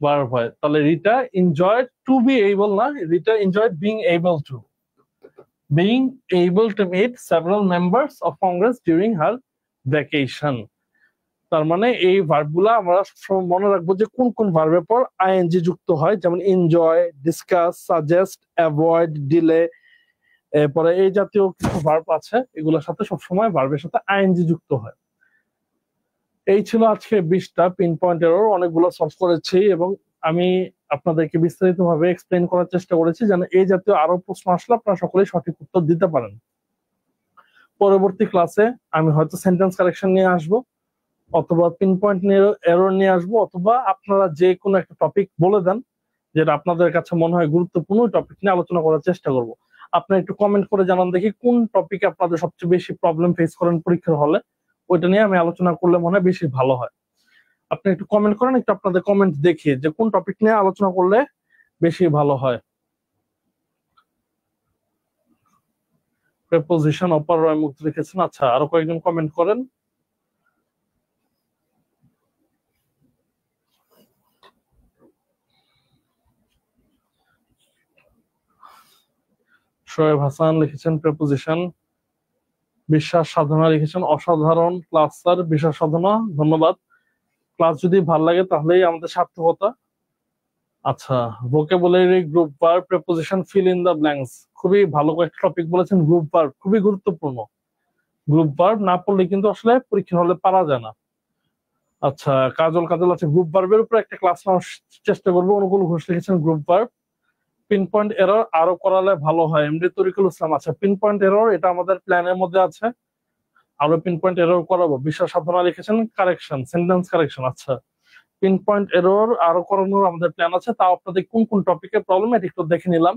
ভার্ব হয়। তাহলে Rita enjoyed to be able না, Rita enjoyed being able to, being able to meet several members of Congress during her vacation। তার মানে এই ভার্বগুলা আমরা সবসময় মনে রাখবো যে কোন কোন ভার্বের পর আইএনজি যুক্ত হয়, যেমন enjoy, discuss, suggest, avoid, delay, এরপরে এই জাতীয় কিছু ভার্ব আছে, এগুলোর সাথে সবসময় ভার্বের সাথে আইএনজি যুক্ত হয়। এই ছিল আজকে 20টা পিন পয়েন্ট এরর, অনেকগুলো সলভ করেছি এবং আমি আপনাদেরকে বিস্তারিতভাবে এক্সপ্লেন করার চেষ্টা করেছি যেন এই জাতীয় আরো প্রশ্ন আসলে আপনারা সকলেই সঠিক উত্তর দিতে পারেন। পরবর্তী ক্লাসে আমি হয়তো সেন্টেন্স কারেকশন নিয়ে আসবো, অথবা পিন পয়েন্ট নিয়ে এরর নিয়ে আসবো, অথবা আপনারা যে কোনো একটা টপিক বলে দেন যেটা আপনাদের কাছে মনে হয় গুরুত্বপূর্ণ, ওই টপিক নিয়ে আলোচনা করার চেষ্টা করব। আপনারা একটু কমেন্ট করে জানান দেখি কোন টপিকে আপনাদের সবচেয়ে বেশি প্রবলেম ফেস করেন পরীক্ষার হলে, ওইটা নিয়ে আমি আলোচনা করলে মনে হয় বেশি ভালো হয়। আপনি একটু কমেন্ট করেন, একটু আপনাদের কমেন্ট দেখি যে কোন টপিক নিয়ে আলোচনা করলে বেশি ভালো হয়। প্রেপোজিশন অপার রয় মুক্ত লিখেছেন, আচ্ছা আরো কয়েকজন কমেন্ট করেন। শোয়েব হাসান লিখেছেন প্রেপোজিশন। বিশ্বাস সাধনা লিখেছেন অসাধারণ ক্লাস স্যার, বিশ্বাস সাধনা ধন্যবাদ। ক্লাস যদি ভালো লাগে তাহলেই আমাদের সার্থকতা। আচ্ছা, vocabulary, group verb, preposition, fill in the blanks, খুবই ভালো কয়েকটা টপিক বলেছেন। গ্রুপ ভার্ব খুবই গুরুত্বপূর্ণ, গ্রুপ ভার্ব না পড়লে কিন্তু আসলে পরীক্ষা হলে পারা যায় না। আচ্ছা, কাজল কাজল আছে, গ্রুপ ভার্বের উপর একটা ক্লাস নেওয়ার চেষ্টা করবো। অনুকূল ঘোষ লিখেছেন group verb. Pin point error আরো করালে ভালো হয়, এমডি তরিকুল ইসলাম। আচ্ছা, পিন পয়েন্ট এরর এটা আমাদের প্ল্যানের মধ্যে আছে, আরো পিন পয়েন্ট এরর করাবো। বিশ্বাস সাধনা লিখেছেন কারেকশন, সেন্টেন্স কারেকশন। আচ্ছা, পিন পয়েন্ট এরর আরো করানোর আমাদের প্ল্যান আছে, তাও আপনাদের কোন কোন টপিকে প্রবলেম এটা একটু দেখে নিলাম।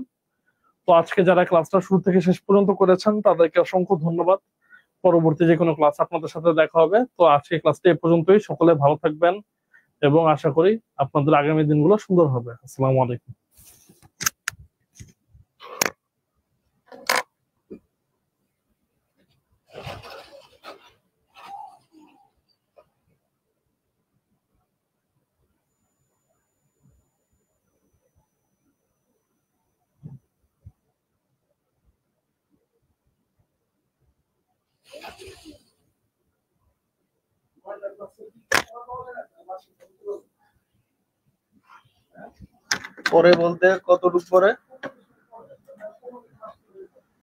তো আজকে যারা ক্লাসটা শুরু থেকে শেষ পর্যন্ত করেছেন তাদেরকে অসংখ্য ধন্যবাদ। পরবর্তী যে কোনো ক্লাস আপনাদের সাথে দেখা হবে। তো আজকে ক্লাসটা এ পর্যন্তই, সকলে ভালো থাকবেন এবং আশা করি আপনাদের আগামী দিনগুলো সুন্দর হবে। আসসালামু আলাইকুম। পরে বলতে কতটুকু পরে?